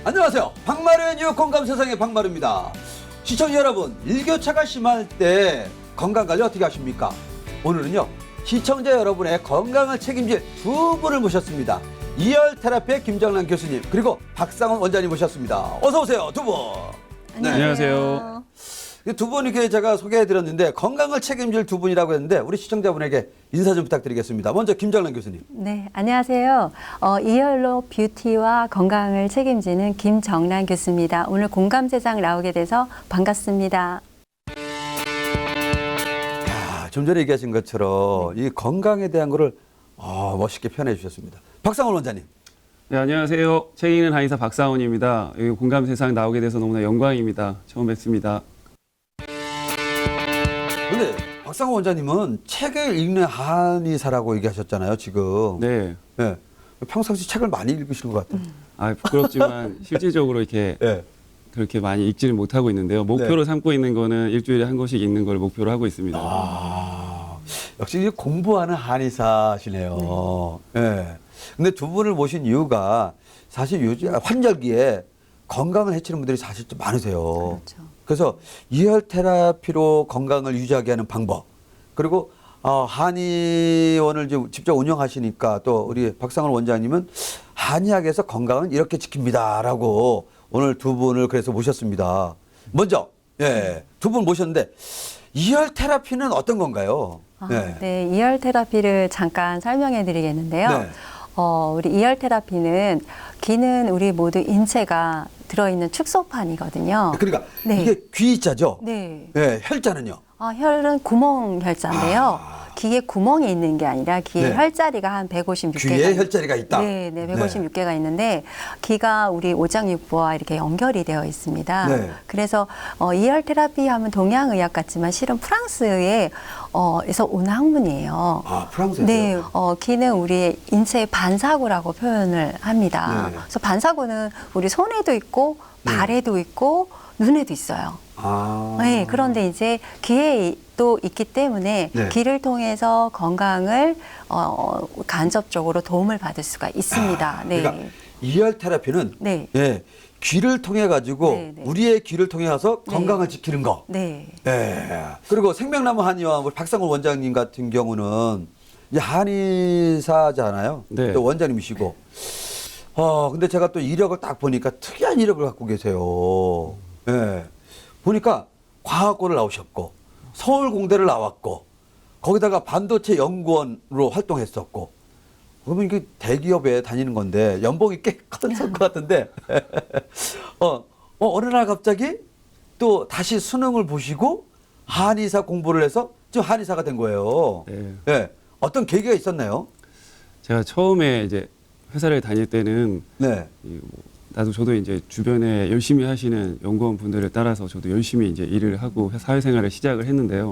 안녕하세요. 박마루의 건강 세상의 박마루입니다. 시청자 여러분, 일교차가 심할 때 건강관리 어떻게 하십니까? 오늘은요, 시청자 여러분의 건강을 책임질 두 분을 모셨습니다. 이열테라피의 김정란 교수님, 그리고 박상훈 원장님 모셨습니다. 어서 오세요, 두 분. 네. 안녕하세요. 두 분 이렇게 제가 소개해드렸는데 건강을 책임질 두 분이라고 했는데 우리 시청자분에게 인사 좀 부탁드리겠습니다. 먼저 김정란 교수님. 네, 안녕하세요. 이열로 뷰티와 건강을 책임지는 김정란 교수입니다. 오늘 공감세상 나오게 돼서 반갑습니다. 야, 좀 전에 얘기하신 것처럼 이 건강에 대한 거를 멋있게 표현해 주셨습니다. 박상훈 원장님. 네, 안녕하세요. 책 읽는 한의사 박상훈입니다. 여기 공감세상 나오게 돼서 너무나 영광입니다. 처음 뵙습니다. 근데 박상훈 원장님은 책을 읽는 한의사라고 얘기하셨잖아요, 지금. 네. 네. 평상시 책을 많이 읽으시는 것 같아요. 부끄럽지만 실질적으로 이렇게 네. 그렇게 많이 읽지는 못하고 있는데요. 목표로 삼고 있는 거는 일주일에 한 권씩 읽는 걸 목표로 하고 있습니다. 역시 공부하는 한의사시네요. 네. 근데 두 분을 모신 이유가 사실 요즘 환절기에 건강을 해치는 분들이 사실 좀 많으세요. 그렇죠. 그래서 이열 테라피로 건강을 유지하게 하는 방법, 그리고 한의원을 직접 운영하시니까 또 우리 박상훈 원장님은 한의학에서 건강은 이렇게 지킵니다라고 오늘 두 분을 그래서 모셨습니다. 먼저 두 분 모셨는데 이열 테라피는 어떤 건가요? 네, 이열 테라피를 잠깐 설명해 드리겠는데요. 네. 우리 이열 테라피는 귀는 우리 모두 인체가 들어있는 축소판이거든요. 그러니까 네. 이게 귀자죠? 네. 네, 혈자는요? 혈은 구멍 혈자인데요. 귀에 구멍이 있는 게 아니라 귀에 네. 혈자리가 한 156개가 귀에 혈자리가 있다? 네, 156개가 있는데 귀가 우리 오장육부와 이렇게 연결이 되어 있습니다. 네. 그래서 이열 테라피 하면 동양의학 같지만 실은 프랑스에서 온 학문이에요. 프랑스에서요? 네, 귀는 우리의 인체의 반사구라고 표현을 합니다. 네. 그래서 반사구는 우리 손에도 있고 발에도 있고 눈에도 있어요. 네, 그런데 이제 귀에 또 있기 때문에 네. 귀를 통해서 건강을 간접적으로 도움을 받을 수가 있습니다. 네. 그러니까 이열 테라피는 네. 귀를 통해 가지고 네, 네. 우리의 귀를 통해 가서 네. 건강을 지키는 거. 네. 그리고 생명나무 한의원 우리 박상훈 원장님 같은 경우는 이제 한의사잖아요. 네. 또 원장님이시고. 근데 제가 또 이력을 딱 보니까 특이한 이력을 갖고 계세요. 보니까 과학고를 나오셨고 서울공대를 나왔고 거기다가 반도체 연구원으로 활동했었고. 그러면 이게 대기업에 다니는 건데 연봉이 꽤 컸을 것 같은데 어느 날 갑자기 또 다시 수능을 보시고 한의사 공부를 해서 지금 한의사가 된 거예요. 네. 어떤 계기가 있었나요? 제가 처음에 이제 회사를 다닐 때는 네. 저도 이제 주변에 열심히 하시는 연구원 분들을 따라서 저도 열심히 이제 일을 하고 사회생활을 시작을 했는데요.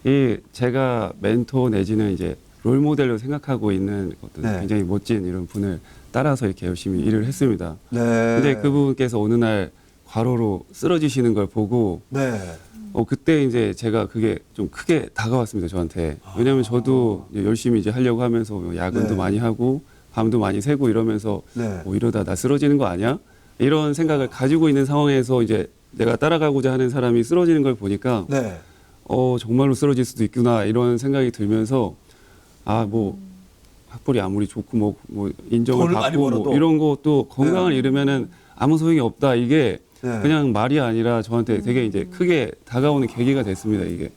네. 제가 멘토 내지는 이제 롤 모델로 생각하고 있는 어떤 네. 굉장히 멋진 이런 분을 따라서 이렇게 열심히 일을 했습니다. 네. 근데 그분께서 어느 날 과로로 쓰러지시는 걸 보고 네. 그때 이제 제가 그게 좀 크게 다가왔습니다, 저한테. 왜냐하면 저도 이제 열심히 이제 하려고 하면서 야근도 네. 많이 하고 밤도 많이 새고 이러면서 네. 이러다 나 쓰러지는 거 아니야? 이런 생각을 가지고 있는 상황에서 이제 내가 따라가고자 하는 사람이 쓰러지는 걸 보니까 네. 정말로 쓰러질 수도 있구나 이런 생각이 들면서 학벌이 아무리 좋고 뭐 인정을 돈을 많이 받고 벌어도. 뭐 이런 것도 건강을 잃으면은 아무 소용이 없다. 이게 네. 그냥 말이 아니라 저한테 되게 이제 크게 다가오는 계기가 됐습니다. 이게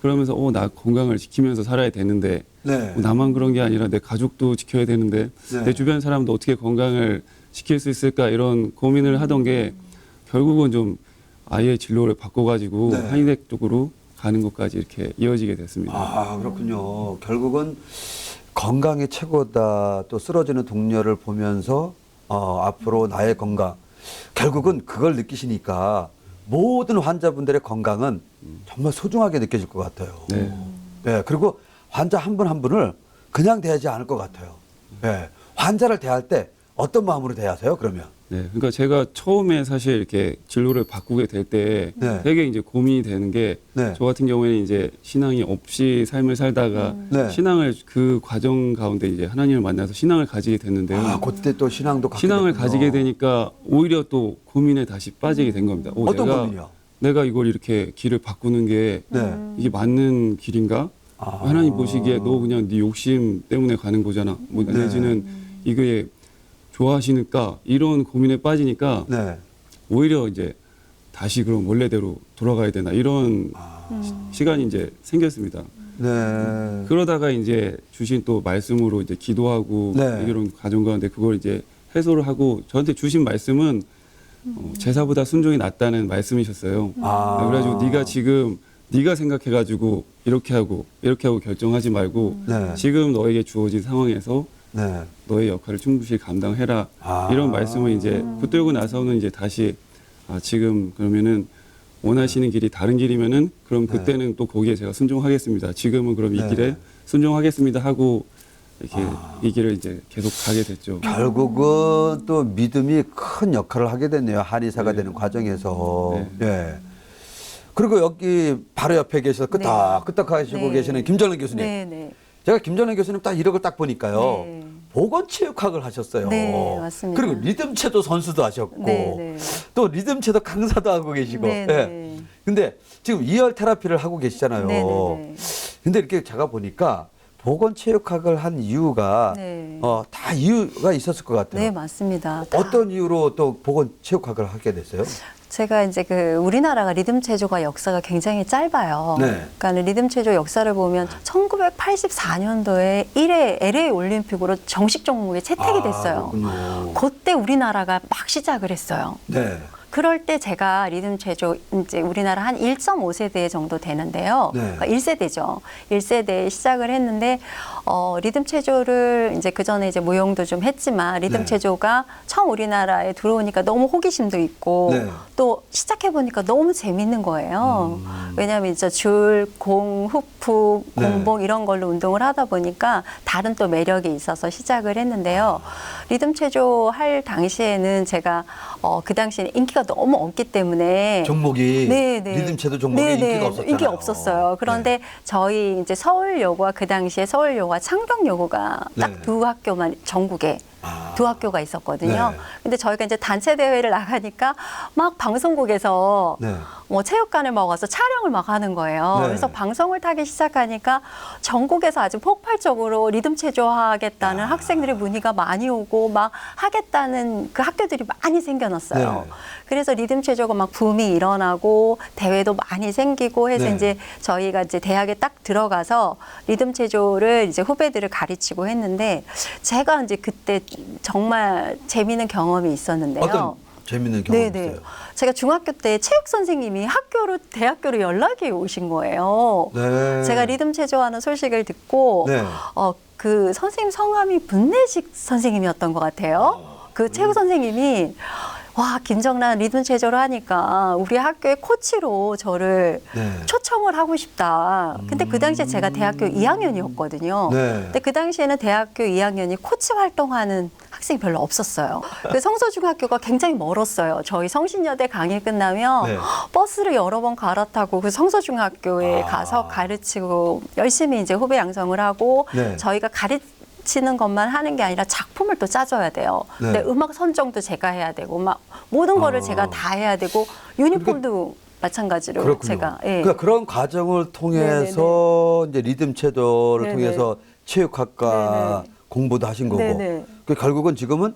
그러면서 나 건강을 지키면서 살아야 되는데 네. 나만 그런 게 아니라 내 가족도 지켜야 되는데 네. 내 주변 사람도 어떻게 건강을 지킬 수 있을까 이런 고민을 하던 게 결국은 좀 아예 진로를 바꿔가지고 네. 한의대 쪽으로 가는 것까지 이렇게 이어지게 됐습니다. 그렇군요. 결국은 건강이 최고다. 또 쓰러지는 동료를 보면서 앞으로 나의 건강. 결국은 그걸 느끼시니까 모든 환자분들의 건강은 정말 소중하게 느껴질 것 같아요. 네. 그리고 환자 한 분 한 분을 그냥 대하지 않을 것 같아요. 환자를 대할 때 어떤 마음으로 대하세요, 그러면? 네, 그러니까 제가 처음에 사실 이렇게 진로를 바꾸게 될 때 네. 되게 이제 고민이 되는 게 저 네. 같은 경우에는 이제 신앙이 없이 삶을 살다가 네. 신앙을 그 과정 가운데 이제 하나님을 만나서 신앙을 가지게 됐는데요. 아, 그때 또 신앙도 갖게 신앙을 됐군요. 가지게 되니까 오히려 또 고민에 다시 빠지게 된 겁니다. 어떤 고민이요? 내가 이걸 이렇게 길을 바꾸는 게 네. 이게 맞는 길인가? 아. 하나님 보시기에 너 그냥 네 욕심 때문에 가는 거잖아. 뭐 네. 내지는 이게 좋아하시니까 이런 고민에 빠지니까 네. 오히려 이제 다시 그럼 원래대로 돌아가야 되나 이런 시간이 이제 생겼습니다. 네. 그러다가 이제 주신 또 말씀으로 이제 기도하고 네. 이런 과정 가운데 그걸 이제 해소를 하고 저한테 주신 말씀은 제사보다 순종이 낫다는 말씀이셨어요. 아. 그래가지고 네가 지금 네가 생각해가지고 이렇게 하고 결정하지 말고 네. 지금 너에게 주어진 상황에서 네. 너의 역할을 충분히 감당해라. 아. 이런 말씀을 이제 붙들고 나서는 이제 다시 지금 그러면은 원하시는 길이 다른 길이면은 그럼 그때는 또 거기에 제가 순종하겠습니다. 지금은 그럼 이 네. 길에 순종하겠습니다 하고 이렇게 이 길을 이제 계속 가게 됐죠. 결국은 또 믿음이 큰 역할을 하게 됐네요. 한의사가 네. 되는 과정에서. 네. 네. 그리고 여기 바로 옆에 계셔서 끄떡끄떡 하시고 네. 계시는 김정란 교수님. 네, 네. 제가 김정란 교수님 딱 이력을 딱 보니까요. 네. 보건체육학을 하셨어요. 네, 맞습니다. 그리고 리듬체도 선수도 하셨고 네, 네. 또 리듬체도 강사도 하고 계시고. 네, 예. 네. 근데 지금 이열 테라피를 하고 계시잖아요. 네, 네, 네. 근데 이렇게 제가 보니까 보건체육학을 한 이유가 네. 다 이유가 있었을 것 같아요. 네, 맞습니다. 다. 어떤 이유로 또 보건체육학을 하게 됐어요? 제가 이제 그 우리나라가 리듬 체조가 역사가 굉장히 짧아요. 네. 그러니까 리듬 체조 역사를 보면 1984년도에 1회 LA 올림픽으로 정식 종목에 채택이 됐어요. 그렇군요. 그때 우리나라가 막 시작을 했어요. 네. 그럴 때 제가 리듬 체조 이제 우리나라 한 1.5세대 정도 되는데요. 네. 그러니까 1세대죠. 1세대에 시작을 했는데 리듬 체조를 이제 그 전에 이제 무용도 좀 했지만 리듬 네. 체조가 처음 우리나라에 들어오니까 너무 호기심도 있고 네. 또 시작해 보니까 너무 재밌는 거예요. 왜냐하면 이제 줄, 공, 후프, 네. 공봉 이런 걸로 운동을 하다 보니까 다른 또 매력이 있어서 시작을 했는데요. 리듬 체조 할 당시에는 제가 그 당시에 인기가 너무 없기 때문에 종목이 네, 네. 리듬체도 종목이 네, 네. 인기가 없었잖아요. 인기 없었어요. 그런데 저희 이제 서울여고와 그 당시에 서울여고와 창경여고가 딱 네. 두 학교만 전국에 두 학교가 있었거든요. 네. 근데 저희가 이제 단체 대회를 나가니까 막 방송국에서 네. 뭐 체육관을 먹어서 촬영을 막 하는 거예요. 네. 그래서 방송을 타기 시작하니까 전국에서 아주 폭발적으로 리듬 체조 하겠다는 학생들의 문의가 많이 오고 막 하겠다는 그 학교들이 많이 생겨났어요. 네. 그래서 리듬 체조가 막 붐이 일어나고 대회도 많이 생기고 해서 네. 이제 저희가 이제 대학에 딱 들어가서 리듬 체조를 이제 후배들을 가르치고 했는데 제가 이제 그때 정말 재미있는 경험이 있었는데요. 어떤 재밌는 경험이 네네. 있어요? 제가 중학교 때 체육 선생님이 대학교로 연락이 오신 거예요. 네. 제가 리듬 체조하는 소식을 듣고 네. 그 선생님 성함이 문내식 선생님이었던 것 같아요. 그 체육 선생님이 와, 김정란 리듬 체조를 하니까 우리 학교의 코치로 저를 네. 초청을 하고 싶다. 근데 그 당시에 제가 대학교 2학년이었거든요. 네. 근데 그 당시에는 대학교 2학년이 코치 활동하는 학생이 별로 없었어요. 그 성서중학교가 굉장히 멀었어요. 저희 성신여대 강의 끝나면 네. 버스를 여러 번 갈아타고 그 성서중학교에 가서 가르치고 열심히 이제 후배 양성을 하고 네. 저희가 가르치는 것만 하는 게 아니라 작품을 또 짜줘야 돼요. 네. 근데 음악 선정도 제가 해야 되고 막 모든 거를 제가 다 해야 되고 유니폼도 마찬가지로 그렇군요. 제가 예. 그러니까 그런 과정을 통해서 이제 리듬 체조를 네네. 통해서 체육학과 네네. 공부도 하신 거고. 네네. 그 결국은 지금은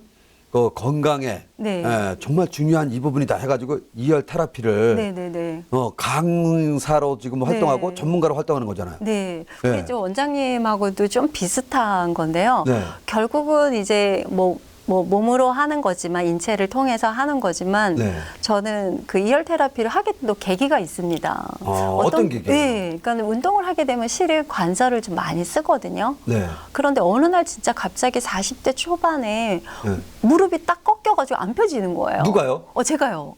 그 건강에 네. 정말 중요한 이 부분이다 해가지고 이열 테라피를 네네네. 강사로 지금 활동하고 네. 전문가로 활동하는 거잖아요. 네, 네. 우리 좀 원장님하고도 좀 비슷한 건데요. 네. 결국은 이제 뭐 몸으로 하는 거지만 인체를 통해서 하는 거지만 네. 저는 그 이열 테라피를 하게 된 계기가 있습니다. 어떤 계기요? 네, 그러니까 운동을 하게 되면 실을 관절을 좀 많이 쓰거든요. 네. 그런데 어느 날 진짜 갑자기 40대 초반에 네. 무릎이 딱 꺾여가지고 안 펴지는 거예요. 누가요? 제가요.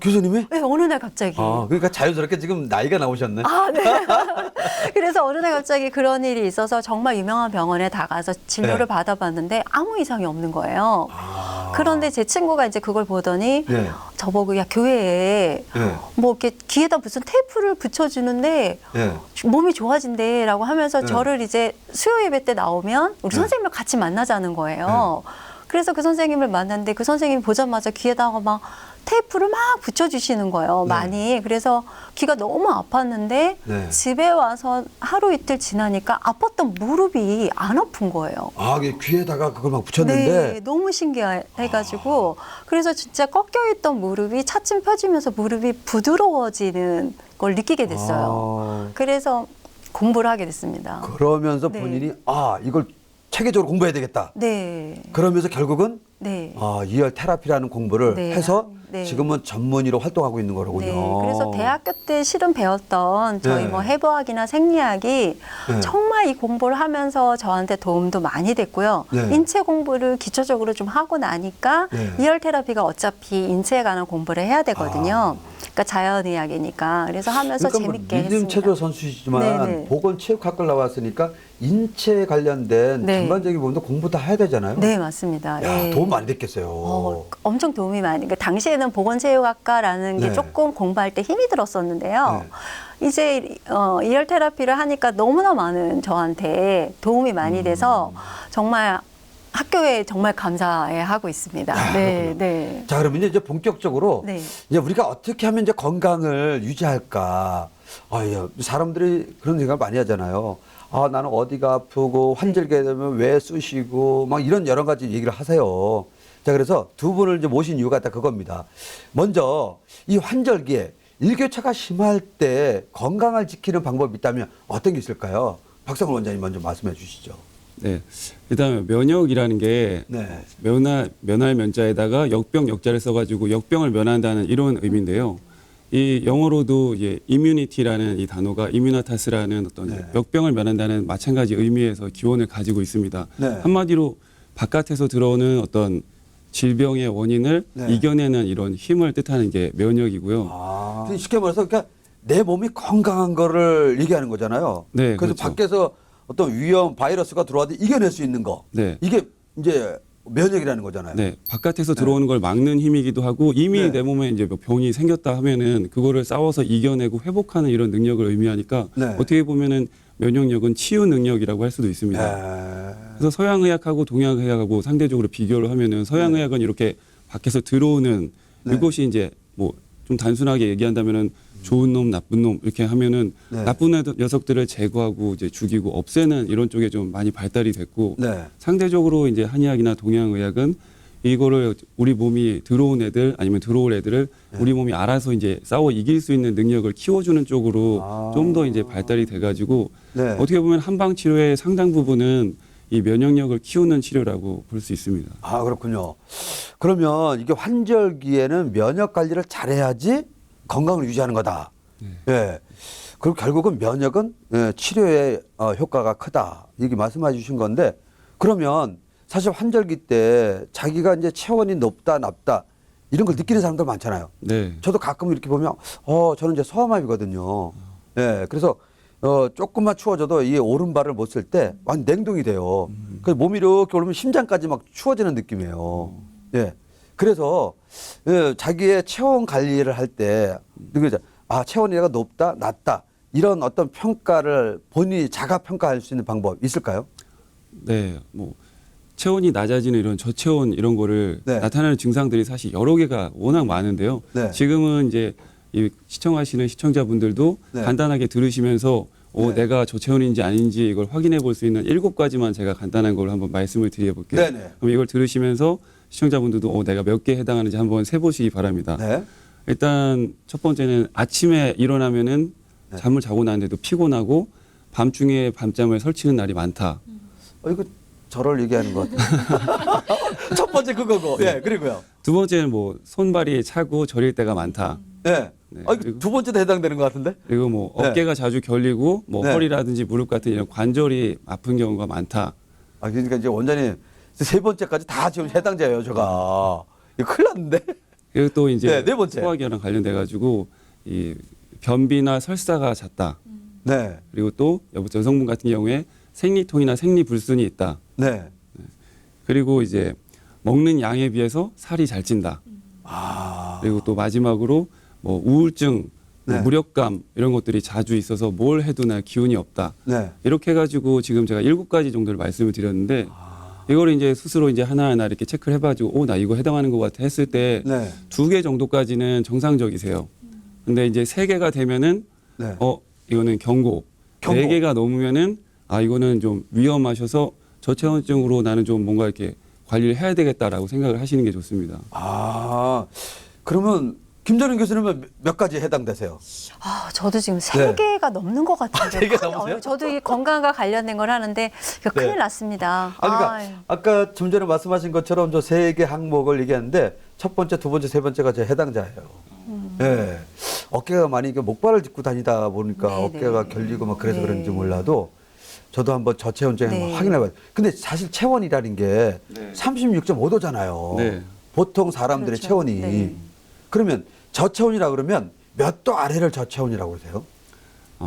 교수님이? 네, 어느 날 갑자기. 그러니까 자연스럽게 지금 나이가 나오셨네. 네. 그래서 어느 날 갑자기 그런 일이 있어서 정말 유명한 병원에 다가서 진료를 네. 받아봤는데 아무 이상이 없는 거예요. 그런데 제 친구가 이제 그걸 보더니 네. 저보고 야 교회에 네. 뭐 이렇게 귀에다 무슨 테이프를 붙여주는데 네. 몸이 좋아진대라고 하면서 네. 저를 이제 수요 예배 때 나오면 우리 네. 선생님을 같이 만나자는 거예요. 그래서 그 선생님을 만났는데 그 선생님이 보자마자 귀에다가 막 테이프를 막 붙여주시는 거예요. 네. 많이. 그래서 귀가 너무 아팠는데 네. 집에 와서 하루 이틀 지나니까 아팠던 무릎이 안 아픈 거예요. 아, 이게 귀에다가 그걸 막 붙였는데. 네, 너무 신기해가지고 그래서 진짜 꺾여있던 무릎이 차츰 펴지면서 무릎이 부드러워지는 걸 느끼게 됐어요. 그래서 공부를 하게 됐습니다. 그러면서 네. 본인이 아, 이걸 체계적으로 공부해야 되겠다. 네, 그러면서 결국은 네. 이열 테라피라는 공부를 네. 해서 네. 지금은 전문의로 활동하고 있는 거로군요. 네, 그래서 대학교 때 실은 배웠던 저희 네. 뭐 해부학이나 생리학이 네. 정말 이 공부를 하면서 저한테 도움도 많이 됐고요. 네. 인체 공부를 기초적으로 좀 하고 나니까 네. 이열 테라피가 어차피 인체에 관한 공부를 해야 되거든요. 그러니까 자연의학이니까 그래서 하면서 그러니까 재밌게 뭐 리듬 했습니다. 체조 선수시지만 네네. 보건체육학과를 나왔으니까 인체 관련된 네. 전반적인 부분도 공부 다 해야 되잖아요. 네, 맞습니다. 야, 예. 도움 많이 됐겠어요. 엄청 도움이 많이. 그러니까 당시에는 보건체육학과라는 게 네. 조금 공부할 때 힘이 들었었는데요. 이제 이열 테라피를 하니까 너무나 많은 저한테 도움이 많이 돼서 정말 학교에 정말 감사해 하고 있습니다. 야, 네, 그렇군요. 네. 자, 그러면 이제 본격적으로 네. 이제 우리가 어떻게 하면 이제 건강을 유지할까? 사람들이 그런 생각을 많이 하잖아요. 나는 어디가 아프고 환절기가 되면 왜 쑤시고 막 이런 여러 가지 얘기를 하세요. 자, 그래서 두 분을 이제 모신 이유가 딱 그겁니다. 먼저 이 환절기에 일교차가 심할 때 건강을 지키는 방법이 있다면 어떤 게 있을까요? 박성훈 원장님 먼저 말씀해 주시죠. 네. 일단 면역이라는 게 네. 면할 면자에다가 역병 역자를 써가지고 역병을 면한다는 이런 의미인데요. 이 영어로도 이제 immunity라는 이 단어가 immunita스라는 어떤 네. 역병을 면한다는 마찬가지 의미에서 기원을 가지고 있습니다. 네. 한마디로 바깥에서 들어오는 어떤 질병의 원인을 네. 이겨내는 이런 힘을 뜻하는 게 면역이고요. 쉽게 말해서 그러니까 내 몸이 건강한 거를 얘기하는 거잖아요. 네, 그래서 그렇죠. 밖에서 어떤 위험 바이러스가 들어와도 이겨낼 수 있는 거. 네. 이게 이제 면역이라는 거잖아요. 네, 바깥에서 들어오는 걸 막는 힘이기도 하고 이미 네. 내 몸에 이제 뭐 병이 생겼다 하면은 그거를 싸워서 이겨내고 회복하는 이런 능력을 의미하니까 네. 어떻게 보면은 면역력은 치유 능력이라고 할 수도 있습니다. 네. 그래서 서양의학하고 동양의학하고 상대적으로 비교를 하면은 서양의학은 이렇게 밖에서 들어오는 네. 이것이 이제 뭐 좀 단순하게 얘기한다면은 좋은 놈, 나쁜 놈 이렇게 하면은 네. 나쁜 녀석들을 제거하고 이제 죽이고 없애는 이런 쪽에 좀 많이 발달이 됐고 네. 상대적으로 이제 한의학이나 동양의학은 이거를 우리 몸이 들어온 애들 아니면 들어올 애들을 우리 몸이 알아서 이제 싸워 이길 수 있는 능력을 키워주는 쪽으로 좀 더 이제 발달이 돼가지고 네. 어떻게 보면 한방 치료의 상당 부분은 이 면역력을 키우는 치료라고 볼 수 있습니다. 그렇군요. 그러면 이게 환절기에는 면역 관리를 잘해야지 건강을 유지하는 거다. 예. 그리고 결국은 면역은 치료의 효과가 크다. 이렇게 말씀해 주신 건데 그러면 사실 환절기 때 자기가 이제 체온이 높다, 낮다 이런 걸 느끼는 사람들 많잖아요. 네. 저도 가끔 이렇게 보면 저는 이제 소아마비거든요. 예. 그래서 조금만 추워져도 이 오른발을 못 쓸 때 완전 냉동이 돼요. 그래서 몸이 이렇게 오르면 심장까지 막 추워지는 느낌이에요. 예. 그래서 자기의 체온 관리를 할 때 체온이 내가 높다, 낮다 이런 어떤 평가를 본인이 자가 평가할 수 있는 방법 있을까요? 네. 뭐 체온이 낮아지는 이런 저체온 이런 거를 네. 나타나는 증상들이 사실 여러 개가 워낙 많은데요. 네. 지금은 이제 이 시청하시는 시청자분들도 네. 간단하게 들으시면서 네. 내가 저체온인지 아닌지 이걸 확인해 볼 수 있는 7가지만 제가 간단한 걸 한번 말씀을 드려볼게요. 네네. 그럼 이걸 들으시면서 시청자분들도 내가 몇 개 해당하는지 한번 세보시기 바랍니다. 네. 일단 첫 번째는 아침에 일어나면은 네. 잠을 자고 나는데도 피곤하고 밤중에 밤잠을 설치는 날이 많다. 이거 저를 얘기하는 것 같아요. 첫 번째 그거고. 예, 그리고요. 두 번째는 뭐 손발이 차고 저릴 때가 많다. 예. 네, 이거 그리고- 두 번째도 해당되는 것 같은데? 그리고 뭐 네. 어깨가 자주 결리고 뭐 네. 허리라든지 무릎 같은 이런 관절이 아픈 경우가 많다. 그러니까 이제 원장님 세 번째까지 다 지금 해당자예요, 제가. 이거 큰일 났는데? 그리고 또 이제 네 번째. 소화기랑 관련돼 가지고 이 변비나 설사가 잦다. 네. 그리고 또 여성분 같은 경우에 생리통이나 생리불순이 있다. 네. 그리고 이제 먹는 양에 비해서 살이 잘 찐다. 아. 그리고 또 마지막으로 뭐 우울증, 뭐 네. 무력감 이런 것들이 자주 있어서 뭘 해도 나 기운이 없다. 네. 이렇게 해가지고 지금 제가 7가지 정도를 말씀을 드렸는데 이거를 이제 스스로 이제 하나하나 이렇게 체크를 해가지고 나 이거 해당하는 것 같아 했을 때 네. 2개 정도까지는 정상적이세요. 근데 이제 3개가 되면은 네. 이거는 경고. 경고. 4개가 넘으면은 이거는 좀 위험하셔서 저체온증으로 나는 좀 뭔가 이렇게 관리를 해야 되겠다라고 생각을 하시는 게 좋습니다. 아, 그러면 김전인 교수님은 몇 가지에 해당되세요? 저도 지금 네. 3개가 넘는 것 같은데. 3개 넘으세요? 저도 이 건강과 관련된 걸 하는데 이거 큰일 났습니다. 그러니까 아유. 아까 좀 전에 말씀하신 것처럼 저 3개 항목을 얘기하는데 첫 번째, 두 번째, 세 번째가 제 해당자예요. 예. 어깨가 많이 목발을 짚고 다니다 보니까 네, 어깨가 네. 결리고 막 그래서 네. 그런지 몰라도 저도 한번 저체온증 네. 한번 확인해봐요. 근데 사실 체온이라는 게 네. 36.5도잖아요. 네. 보통 사람들의 그렇죠. 체온이. 네. 그러면 저체온이라 그러면 몇 도 아래를 저체온이라고 그러세요?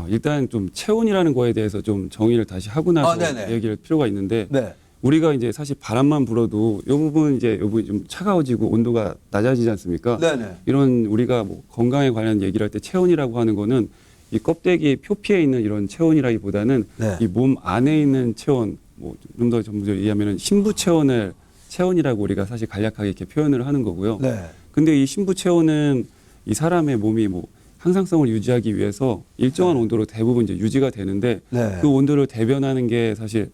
일단 좀 체온이라는 거에 대해서 좀 정의를 다시 하고 나서 네네. 얘기할 필요가 있는데 네. 우리가 이제 사실 바람만 불어도 이 부분 이제 이 부분이 좀 차가워지고 온도가 낮아지지 않습니까? 네네. 이런 우리가 뭐 건강에 관한 얘기를 할 때 체온이라고 하는 거는 이 껍데기 표피에 있는 이런 체온이라기보다는 네. 이 몸 안에 있는 체온, 뭐 좀 더 전문적으로 얘기하면은 신부 체온을 체온이라고 우리가 사실 간략하게 이렇게 표현을 하는 거고요. 네. 근데 이 신부 체온은 이 사람의 몸이 뭐 항상성을 유지하기 위해서 일정한 온도로 대부분 이제 유지가 되는데 네. 그 온도를 대변하는 게 사실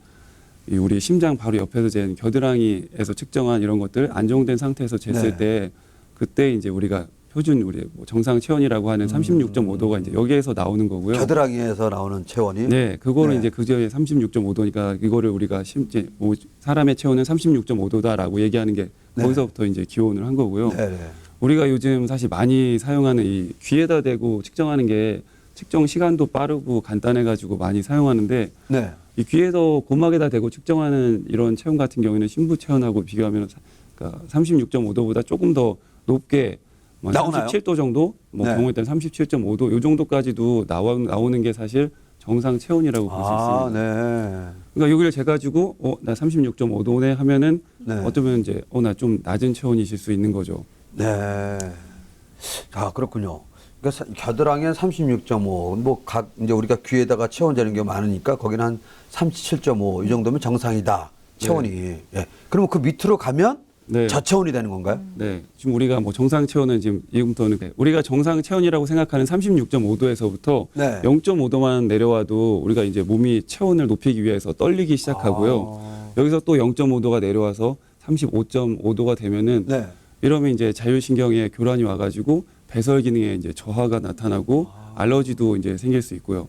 이 우리 심장 바로 옆에서 잰 겨드랑이에서 측정한 이런 것들 안정된 상태에서 쟀을 네. 때 그때 이제 우리가 표준 우리 뭐 정상 체온이라고 하는 36.5도가 이제 여기에서 나오는 거고요. 겨드랑이에서 나오는 체온이. 네, 그거를 네. 이제 그저에 36.5도니까 이거를 우리가 이제 뭐 사람의 체온은 36.5도다라고 얘기하는 게 네. 거기서부터 이제 기원을 한 거고요. 네네. 우리가 요즘 사실 많이 사용하는 이 귀에다 대고 측정하는 게 측정 시간도 빠르고 간단해가지고 많이 사용하는데 네. 이 귀에서 고막에다 대고 측정하는 이런 체온 같은 경우에는 신부 체온하고 비교하면 그러니까 36.5도보다 조금 더 높게 뭐 나오나요? 37도 정도, 뭐 네. 경우에 따라 37.5도 요 정도까지도 나오는 게 사실 정상 체온이라고 볼 수 있습니다. 네. 그러니까 여기를 재가지고 나 36.5도네 하면은 네. 어쩌면 이제 나 좀 낮은 체온이실 수 있는 거죠. 네. 자, 그렇군요. 그러니까 겨드랑이는 36.5, 뭐 각 이제 우리가 귀에다가 체온 재는 게 많으니까 거기는 한 37.5 이 정도면 정상이다. 체온이. 예. 그러면 그 밑으로 가면 네. 저체온이 되는 건가요? 네, 지금 우리가 뭐 정상 체온은 지금 지금부터는 우리가 정상 체온이라고 생각하는 36.5도에서부터 네. 0.5도만 내려와도 우리가 이제 몸이 체온을 높이기 위해서 떨리기 시작하고요. 여기서 또 0.5도가 내려와서 35.5도가 되면은 네. 이러면 이제 자율신경에 교란이 와가지고 배설 기능에 이제 저하가 나타나고 알러지도 이제 생길 수 있고요.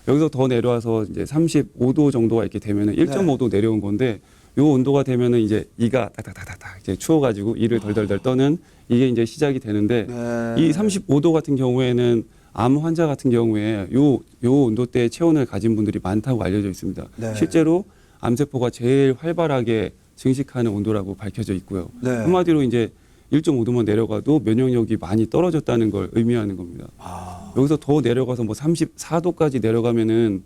여기서 더 내려와서 이제 35도 정도가 이렇게 되면은 1.5도 내려온 건데 요 온도가 되면은 이제 이가 딱딱딱딱 이제 추워가지고 이를 덜덜덜 떠는 이게 이제 시작이 되는데 네. 이 35도 같은 경우에는 암 환자 같은 경우에 요 온도대의 체온을 가진 분들이 많다고 알려져 있습니다. 네. 실제로 암세포가 제일 활발하게 증식하는 온도라고 밝혀져 있고요. 네. 한마디로 이제 1.5도만 내려가도 면역력이 많이 떨어졌다는 걸 의미하는 겁니다. 여기서 더 내려가서 뭐 34도까지 내려가면은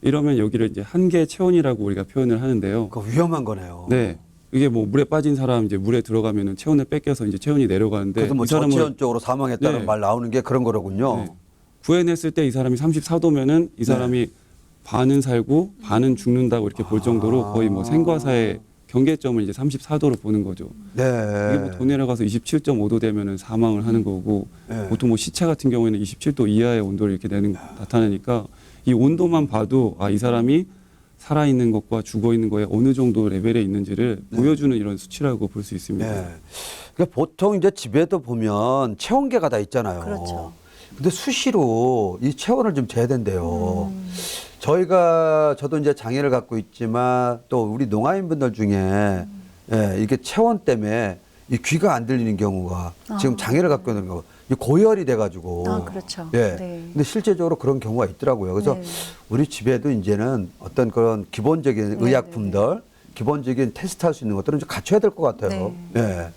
이러면 여기를 이제 한계 체온이라고 우리가 표현을 하는데요. 그거 위험한 거네요. 네. 이게 뭐 물에 빠진 사람 이제 물에 들어가면은 체온을 뺏겨서 이제 체온이 내려가는데 그래서 뭐 이 사람은 저체온 쪽으로 사망했다는 네. 말 나오는 게 그런 거로군요. 네. 구해냈을 때 이 사람이 34도면은 이 사람이 반은 살고 반은 죽는다고 이렇게 볼 정도로 거의 뭐 생과사의 경계점을 이제 34도로 보는 거죠. 네. 이게 뭐 더 내려가서 27.5도 되면은 사망을 하는 거고 네. 보통 뭐 시체 같은 경우에는 27도 이하의 온도를 이렇게 나타내니까 이 온도만 봐도 이 사람이 살아 있는 것과 죽어 있는 거에 어느 정도 레벨에 있는지를 보여주는 이런 수치라고 볼 수 있습니다. 네. 그러니까 보통 이제 집에도 보면 체온계가 다 있잖아요. 그렇죠. 근데 수시로 이 체온을 좀 재야 된대요. 저도 이제 장애를 갖고 있지만 또 우리 농아인분들 중에 이게 체온 때문에 이 귀가 안 들리는 경우가 지금 장애를 갖고 있는 경우 고열이 돼가지고. 그렇죠. 예. 네. 근데 실제적으로 그런 경우가 있더라고요. 그래서 네. 우리 집에도 이제는 어떤 그런 기본적인 네, 의약품들, 기본적인 테스트할 수 있는 것들은 좀 갖춰야 될 것 같아요. 예.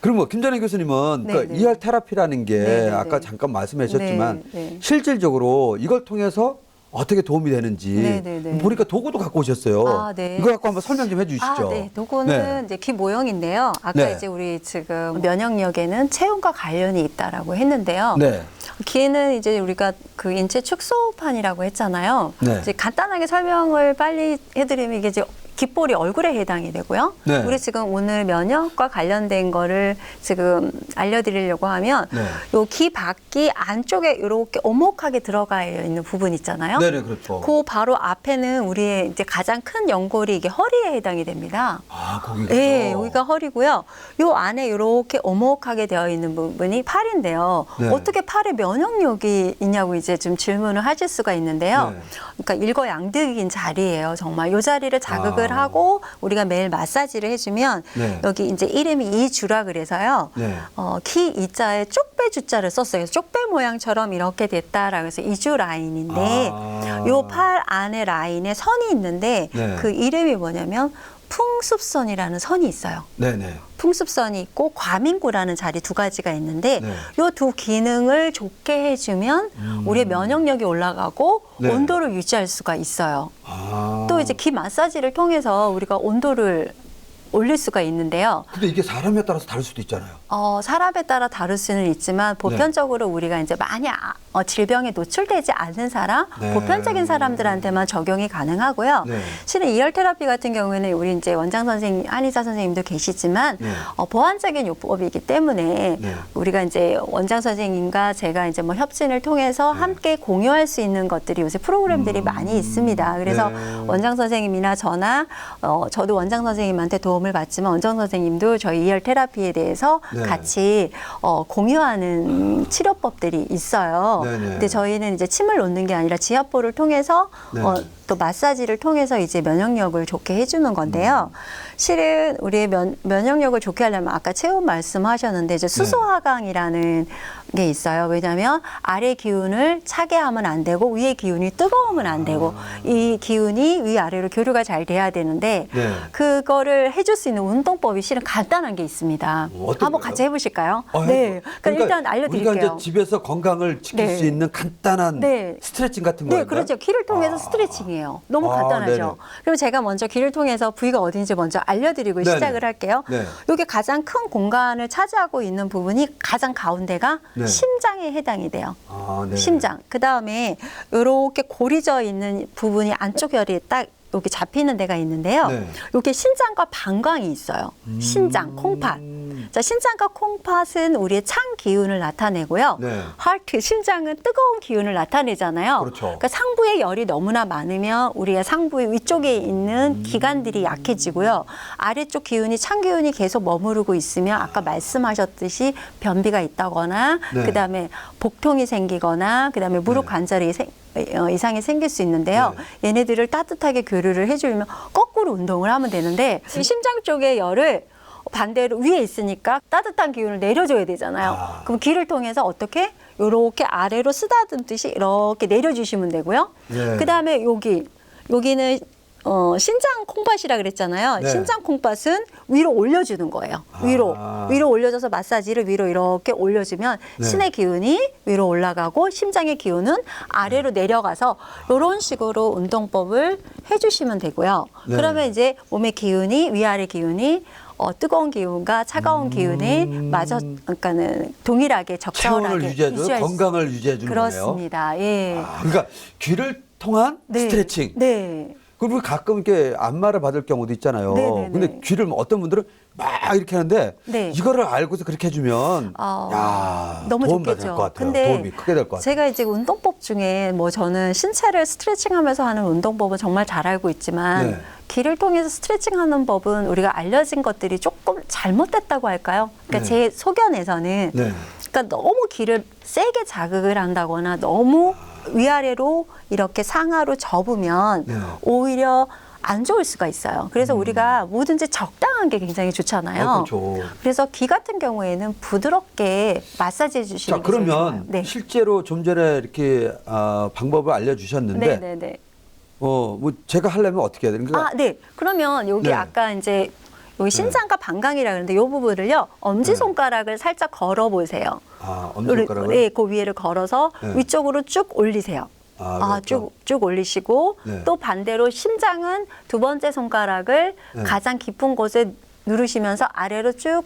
그럼 뭐 김전희 교수님은 네, 그 네. ER 테라피라는 게 네, 네, 아까 네. 잠깐 말씀하셨지만 네, 네. 실질적으로 이걸 통해서 어떻게 도움이 되는지 네네네. 보니까 도구도 갖고 오셨어요. 아, 네. 이거 갖고 한번 설명 좀 해주시죠. 아, 네. 도구는 네. 이제 귀 모형인데요. 아까 네. 이제 우리 지금 면역력에는 체온과 관련이 있다라고 했는데요. 네. 귀는 이제 우리가 그 인체 축소판이라고 했잖아요. 네. 이제 간단하게 설명을 빨리 해드리면 이게 이제 귓볼이 얼굴에 해당이 되고요. 네. 우리 지금 오늘 면역과 관련된 거를 지금 알려드리려고 하면 네. 요 귀 밖이 안쪽에 이렇게 오목하게 들어가 있는 부분 있잖아요. 네네 그렇죠. 그 바로 앞에는 우리의 이제 가장 큰 연골이 이게 허리에 해당이 됩니다. 아 거기. 네, 여기가 허리고요. 요 안에 이렇게 오목하게 되어 있는 부분이 팔인데요. 네. 어떻게 팔에 면역력이 있냐고 이제 좀 질문을 하실 수가 있는데요. 네. 그러니까 일거양득인 자리예요. 정말 요 자리를 자극을 하고 우리가 매일 마사지를 해주면 네. 여기 이제 이름이 이주라 그래서요. 네. 키 이자에 쪽배 주자를 썼어요. 그래서 쪽배 모양처럼 이렇게 됐다라고 해서 이주 라인인데 아. 요 팔 안에 라인에 선이 있는데 네. 그 이름이 뭐냐면 풍습선이라는 선이 있어요. 네네. 풍습선이 있고 과민구라는 자리 두 가지가 있는데 네. 요 두 기능을 좋게 해주면 우리의 면역력이 올라가고 네. 온도를 유지할 수가 있어요. 아. 또 이제 귀 마사지를 통해서 우리가 온도를 올릴 수가 있는데요. 근데 이게 사람에 따라서 다를 수도 있잖아요. 사람에 따라 다를 수는 있지만 보편적으로 우리가 이제 많이 질병에 노출되지 않는 사람, 네. 보편적인 사람들한테만 적용이 가능하고요. 네. 실은 이열 테라피 같은 경우에는 우리 이제 원장 선생님, 한의사 선생님도 계시지만 네. 보완적인 요법이기 때문에 네. 우리가 이제 원장 선생님과 제가 이제 뭐 협진을 통해서 네. 함께 공유할 수 있는 것들이 요새 프로그램들이 많이 있습니다. 그래서 네. 원장 선생님이나 저나 저도 원장 선생님한테 도움을 받지만 원장 선생님도 저희 이열 테라피에 대해서 네. 같이 공유하는 치료법들이 있어요. 네네. 근데 저희는 이제 침을 놓는 게 아니라 지압볼을 통해서 네. 또 마사지를 통해서 이제 면역력을 좋게 해주는 건데요. 실은 우리의 면역력을 좋게 하려면 아까 체온 말씀하셨는데 이제 수소화강이라는 게 있어요. 왜냐하면 아래 기운을 차게 하면 안 되고 위의 기운이 뜨거우면 안 되고 이 기운이 위아래로 교류가 잘 돼야 되는데 네. 그거를 해줄 수 있는 운동법이 실은 간단한 게 있습니다. 어떤 한번 거요? 같이 해보실까요? 네. 그러니까 일단 알려드릴게요. 우리가 이제 집에서 건강을 지킬 네. 수 있는 간단한 네. 스트레칭 같은 거예요. 네, 그렇죠. 귀를 통해서 스트레칭이에요. 너무 아, 간단하죠. 네네. 그럼 제가 먼저 귀를 통해서 부위가 어딘지 먼저 알려드리고 네네. 시작을 할게요. 네. 이게 가장 큰 공간을 차지하고 있는 부분이 가장 가운데가 네. 심장에 해당이 돼요. 아, 네. 심장. 그 다음에 이렇게 고리져 있는 부분이 안쪽 열이 딱 여기 잡히는 데가 있는데요. 네. 이게 신장과 방광이 있어요. 신장, 콩팥. 자, 신장과 콩팥은 우리의 찬 기운을 나타내고요. 네. 하트, 심장은 뜨거운 기운을 나타내잖아요. 그렇죠. 그러니까 상부에 열이 너무나 많으면 우리의 상부의 위쪽에 있는 기관들이 약해지고요. 아래쪽 기운이 찬 기운이 계속 머무르고 있으면 아까 말씀하셨듯이 변비가 있다거나 네. 그다음에 복통이 생기거나 그다음에 무릎 관절이 이상이 생길 수 있는데요. 얘네들을 따뜻하게 교류를 해주면 거꾸로 운동을 하면 되는데 이 심장 쪽의 열을 반대로 위에 있으니까 따뜻한 기운을 내려줘야 되잖아요. 그럼 귀를 통해서 어떻게? 요렇게 아래로 쓰다듬듯이 이렇게 내려주시면 되고요. 네. 그다음에 여기는 신장 콩팥이라 그랬잖아요. 네. 신장 콩팥은 위로 올려주는 거예요. 위로 올려줘서 마사지를 위로 이렇게 올려주면 네. 신의 기운이 위로 올라가고 심장의 기운은 아래로 내려가서 이런 식으로 운동법을 해주시면 되고요. 네. 그러면 이제 몸의 기운이 위아래 기운이 뜨거운 기운과 차가운 기운에 그러니까는 동일하게 적절하게 체온을 유지해주는 건강을 유지해주는 거네요. 그렇습니다. 예. 그러니까 귀를 통한 스트레칭. 네. 그리고 가끔 이렇게 안마를 받을 경우도 있잖아요. 네네네. 근데 귀를 어떤 분들은 막 이렇게 하는데 네. 이거를 알고서 그렇게 해주면 너무 도움 좋겠죠. 받을 것 같아요. 근데 도움이 크게 될 것 같아요. 제가 이제 운동법 중에 뭐 저는 신체를 스트레칭하면서 하는 운동법은 정말 잘 알고 있지만 네. 귀를 통해서 스트레칭하는 법은 우리가 알려진 것들이 조금 잘못됐다고 할까요? 그러니까 네. 제 소견에서는 네. 그러니까 너무 귀를 세게 자극을 한다거나 너무 위아래로 이렇게 상하로 접으면 네. 오히려 안 좋을 수가 있어요. 그래서 우리가 뭐든지 적당한 게 굉장히 좋잖아요. 그렇죠. 그래서 귀 같은 경우에는 부드럽게 마사지해 주시는 자, 게 제일 좋아요. 그러면 네. 실제로 좀 전에 이렇게 방법을 알려주셨는데 네네네. 뭐 제가 하려면 어떻게 해야 되는 거예요? 네. 그러면 여기 네. 아까 이제 여기 신장과 방광이라 그러는데 이 부분을요. 엄지손가락을 살짝 걸어 보세요. 엄지손가락을? 네, 그 위에를 걸어서 네. 위쪽으로 쭉 올리세요. 그렇죠. 쭉 올리시고 네. 또 반대로 심장은 두 번째 손가락을 네. 가장 깊은 곳에 누르시면서 아래로 쭉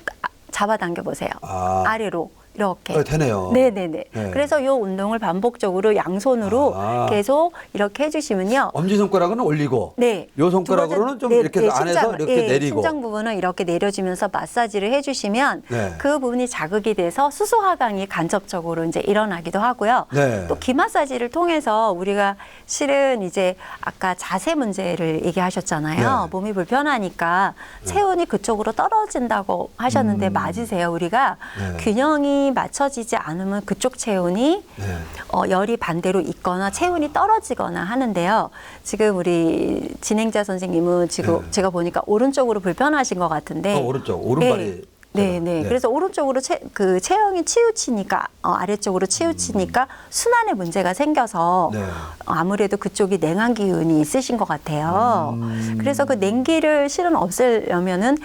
잡아당겨 보세요. 아래로 이렇게. 되네요. 네네네. 네. 그래서 이 운동을 반복적으로 양손으로 계속 이렇게 해주시면요. 엄지손가락은 올리고, 네. 요 손가락으로는 좀 이렇게 안에서 이렇게 내리고. 심장 부분은 이렇게 내려주면서 마사지를 해주시면 네. 그 부분이 자극이 돼서 수소화강이 간접적으로 이제 일어나기도 하고요. 네. 또 귀 마사지를 통해서 우리가 실은 이제 아까 자세 문제를 얘기하셨잖아요. 네. 몸이 불편하니까 체온이 그쪽으로 떨어진다고 하셨는데 맞으세요. 우리가 네. 균형이 맞춰지지 않으면 그쪽 체온이 네. 열이 반대로 있거나 체온이 떨어지거나 하는데요. 지금 우리 진행자 선생님은 지금 네. 제가 보니까 오른쪽으로 불편하신 것 같은데. 오른쪽, 오른발이. 네. 네. 그래서 오른쪽으로 그 체형이 치우치니까 아래쪽으로 치우치니까 순환에 문제가 생겨서 네. 아무래도 그쪽이 냉한 기운이 있으신 것 같아요. 그래서 그 냉기를 실은 없애려면은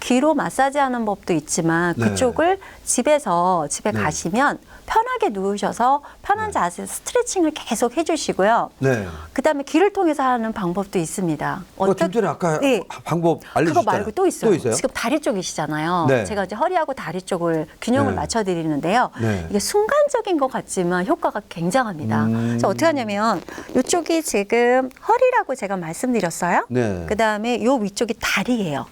귀로 마사지하는 법도 있지만 네. 그쪽을 집에 네. 가시면 편하게 누우셔서 편한 자세 스트레칭을 계속 해주시고요. 네. 그다음에 귀를 통해서 하는 방법도 있습니다. 좀 전에 아까 방법 알려주셨잖아요. 그거 말고 또 있어요. 또 있어요? 지금 다리 쪽이시잖아요. 네. 제가 이제 허리하고 다리 쪽을 균형을 네. 맞춰드리는데요. 네. 이게 순간적인 것 같지만 효과가 굉장합니다. 그래서 어떻게 하냐면 이쪽이 지금 허리라고 제가 말씀드렸어요. 네. 그다음에 요 위쪽이 다리예요.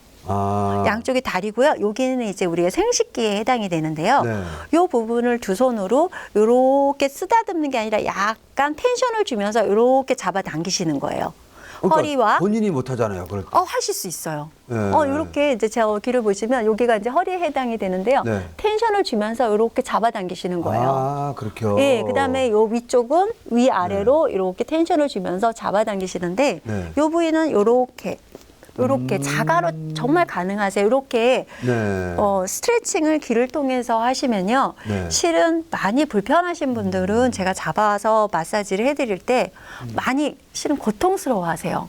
양쪽이 다리고요. 여기는 이제 우리가 생식기에 해당이 되는데요. 네. 이 부분을 두 손으로 이렇게 쓰다듬는 게 아니라 약간 텐션을 주면서 이렇게 잡아당기시는 거예요. 그러니까 허리와 본인이 못 하잖아요. 그럴 때. 하실 수 있어요. 네. 이렇게 이제 제가 귀를 보시면 여기가 이제 허리에 해당이 되는데요. 네. 텐션을 주면서 이렇게 잡아당기시는 거예요. 그렇게요. 예, 그다음에 요 위쪽은 위아래로 이렇게 텐션을 주면서 잡아당기시는데 네. 요 부위는 요렇게 자가로 정말 가능하세요. 이렇게 네. 스트레칭을 귀를 통해서 하시면요. 네. 실은 많이 불편하신 분들은 제가 잡아서 마사지를 해드릴 때 많이 실은 고통스러워하세요.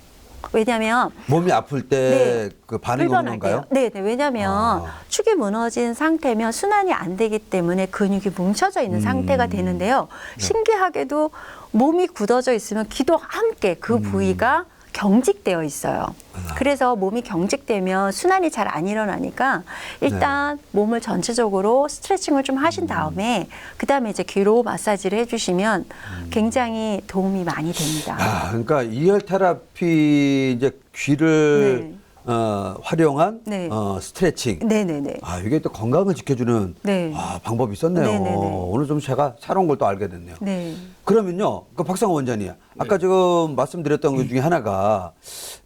왜냐하면 몸이 아플 때 그 반응이 오는 건가요? 네. 왜냐하면 축이 무너진 상태면 순환이 안 되기 때문에 근육이 뭉쳐져 있는 상태가 되는데요. 신기하게도 몸이 굳어져 있으면 귀도 함께 그 부위가 경직되어 있어요. 그래서 몸이 경직되면 순환이 잘 안 일어나니까 일단 몸을 전체적으로 스트레칭을 좀 하신 다음에 그다음에 이제 귀로 마사지를 해주시면 굉장히 도움이 많이 됩니다. 그러니까 이열 테라피 이제 귀를 활용한 네. 스트레칭. 네네네. 이게 또 건강을 지켜주는 네. 방법이 있었네요. 네네네. 오늘 좀 제가 새로운 걸 또 알게 됐네요. 네. 그러면요, 박상호 원장님, 아까 지금 말씀드렸던 것 중에 하나가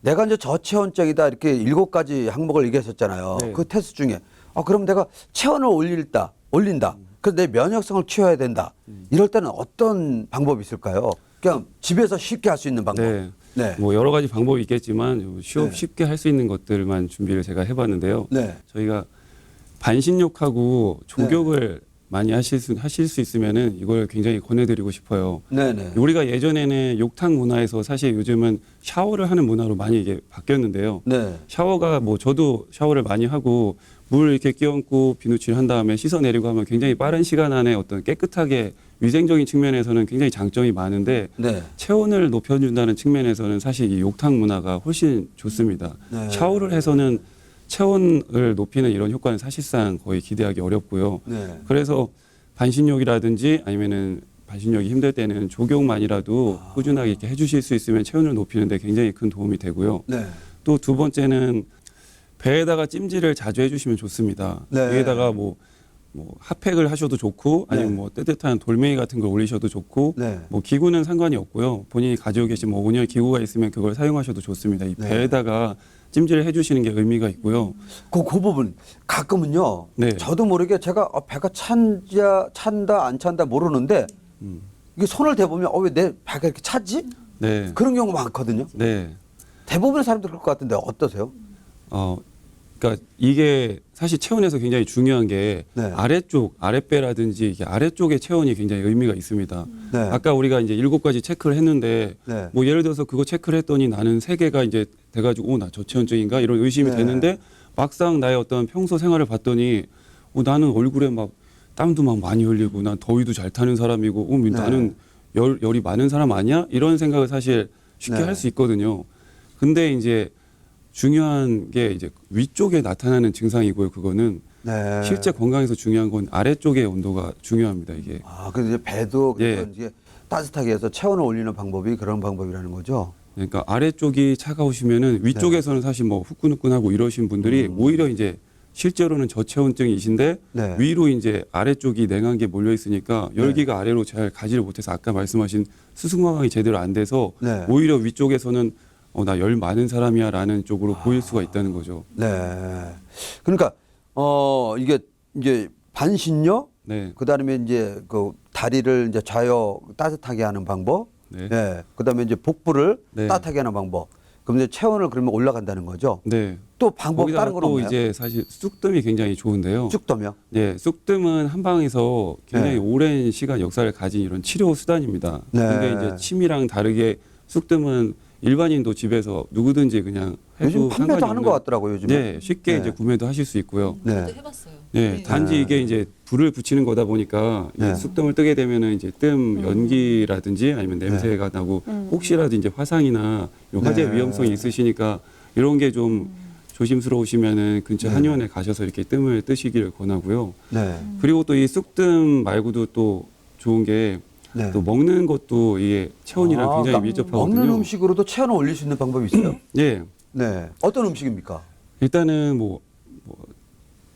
내가 이제 저체온증이다 이렇게 7가지 항목을 얘기하셨잖아요. 네. 그 테스트 중에 그럼 내가 체온을 올린다. 그래서 내 면역성을 키워야 된다. 이럴 때는 어떤 방법이 있을까요? 그냥 집에서 쉽게 할 수 있는 방법. 네. 뭐 여러 가지 방법이 있겠지만 네. 쉽게 할 수 있는 것들만 준비를 제가 해봤는데요. 네. 저희가 반신욕하고 조격을 많이 하실 수 있으면은 이걸 굉장히 권해드리고 싶어요. 네네. 우리가 예전에는 욕탕 문화에서 사실 요즘은 샤워를 하는 문화로 많이 이게 바뀌었는데요. 네. 샤워가 뭐 저도 샤워를 많이 하고 물 이렇게 끼얹고 비누칠 한 다음에 씻어내리고 하면 굉장히 빠른 시간 안에 어떤 깨끗하게 위생적인 측면에서는 굉장히 장점이 많은데 네. 체온을 높여준다는 측면에서는 사실 이 욕탕 문화가 훨씬 좋습니다. 네. 샤워를 해서는 체온을 높이는 이런 효과는 사실상 거의 기대하기 어렵고요. 네. 그래서 반신욕이라든지 아니면은 반신욕이 힘들 때는 조격만이라도 꾸준하게 이렇게 해주실 수 있으면 체온을 높이는데 굉장히 큰 도움이 되고요. 네. 또 두 번째는 배에다가 찜질을 자주 해주시면 좋습니다. 네. 위에다가 뭐 핫팩을 하셔도 좋고 아니면 네. 뭐 따뜻한 돌멩이 같은 걸 올리셔도 좋고 네. 뭐 기구는 상관이 없고요. 본인이 가지고 계신 뭐 온열 기구가 있으면 그걸 사용하셔도 좋습니다. 이 네. 배에다가 찜질을 해주시는 게 의미가 있고요. 그 부분 가끔은요. 네. 저도 모르게 제가 배가 찬다 안 찬다 모르는데 이게 손을 대보면 왜 내 배가 이렇게 차지? 네. 그런 경우가 많거든요. 네. 대부분의 사람들 그럴 것 같은데 어떠세요? 그러니까 이게 사실 체온에서 굉장히 중요한 게 네. 아랫배라든지 이게 아래쪽의 체온이 굉장히 의미가 있습니다. 네. 아까 우리가 이제 7가지 체크를 했는데 네. 뭐 예를 들어서 그거 체크를 했더니 나는 3개가 이제 돼가지고 나 저체온증인가 이런 의심이 네. 되는데 막상 나의 어떤 평소 생활을 봤더니 나는 얼굴에 막 땀도 막 많이 흘리고 난 더위도 잘 타는 사람이고 네. 나는 열이 많은 사람 아니야? 이런 생각을 사실 쉽게 네. 할 수 있거든요. 근데 이제 중요한 게 이제 위쪽에 나타나는 증상이고요. 그거는 네. 실제 건강에서 중요한 건 아래쪽의 온도가 중요합니다. 이게. 아, 그래서 이제 배도 예. 이게 따뜻하게 해서 체온을 올리는 방법이 그런 방법이라는 거죠. 그러니까 아래쪽이 차가우시면은 위쪽에서는 사실 뭐 후끈후끈하고 이러신 분들이 오히려 이제 실제로는 저체온증이신데 네. 위로 이제 아래쪽이 냉한 게 몰려 있으니까 열기가 아래로 잘 가지를 못해서 아까 말씀하신 수승화강이 제대로 안 돼서 네. 오히려 위쪽에서는 나 열 많은 사람이야라는 쪽으로 보일 수가 있다는 거죠. 네. 그러니까 이게 반신욕, 네. 그다음에 이제 그 다리를 이제 좌右따뜻하게 하는 방법, 네. 네. 그다음에 이제 복부를 네. 따뜻하게 하는 방법. 그럼 이제 체온을 그러면 올라간다는 거죠. 네. 또 방법 거기다가 다른 건 또 없나요? 이제 사실 쑥뜸이 굉장히 좋은데요. 쭉 떠며. 네, 쑥뜸은 한방에서 굉장히 네. 오랜 시간 역사를 가진 이런 치료 수단입니다. 네. 근데 이제 침이랑 다르게 쑥뜸은 일반인도 집에서 누구든지 그냥 해도 요즘 판매도 상관이 하는 없는- 것 같더라고요, 요즘에. 네, 쉽게 네. 이제 구매도 하실 수 있고요. 네. 저도 해봤어요. 네, 단지 이게 이제 불을 붙이는 거다 보니까 네. 쑥뜸을 뜨게 되면은 이제 뜸 연기라든지 아니면 냄새가 나고 혹시라도 이제 화상이나 요 화재 네. 위험성이 있으시니까 이런 게 좀 조심스러우시면은 근처 한의원에 가셔서 이렇게 뜸을 뜨시기를 권하고요. 네. 그리고 또 이 쑥뜸 말고도 또 좋은 게 네. 또 먹는 것도 이게 체온이랑 굉장히 그러니까 밀접하거든요. 먹는 음식으로도 체온을 올릴 수 있는 방법이 있어요? 예. 네. 어떤 음식입니까? 일단은 뭐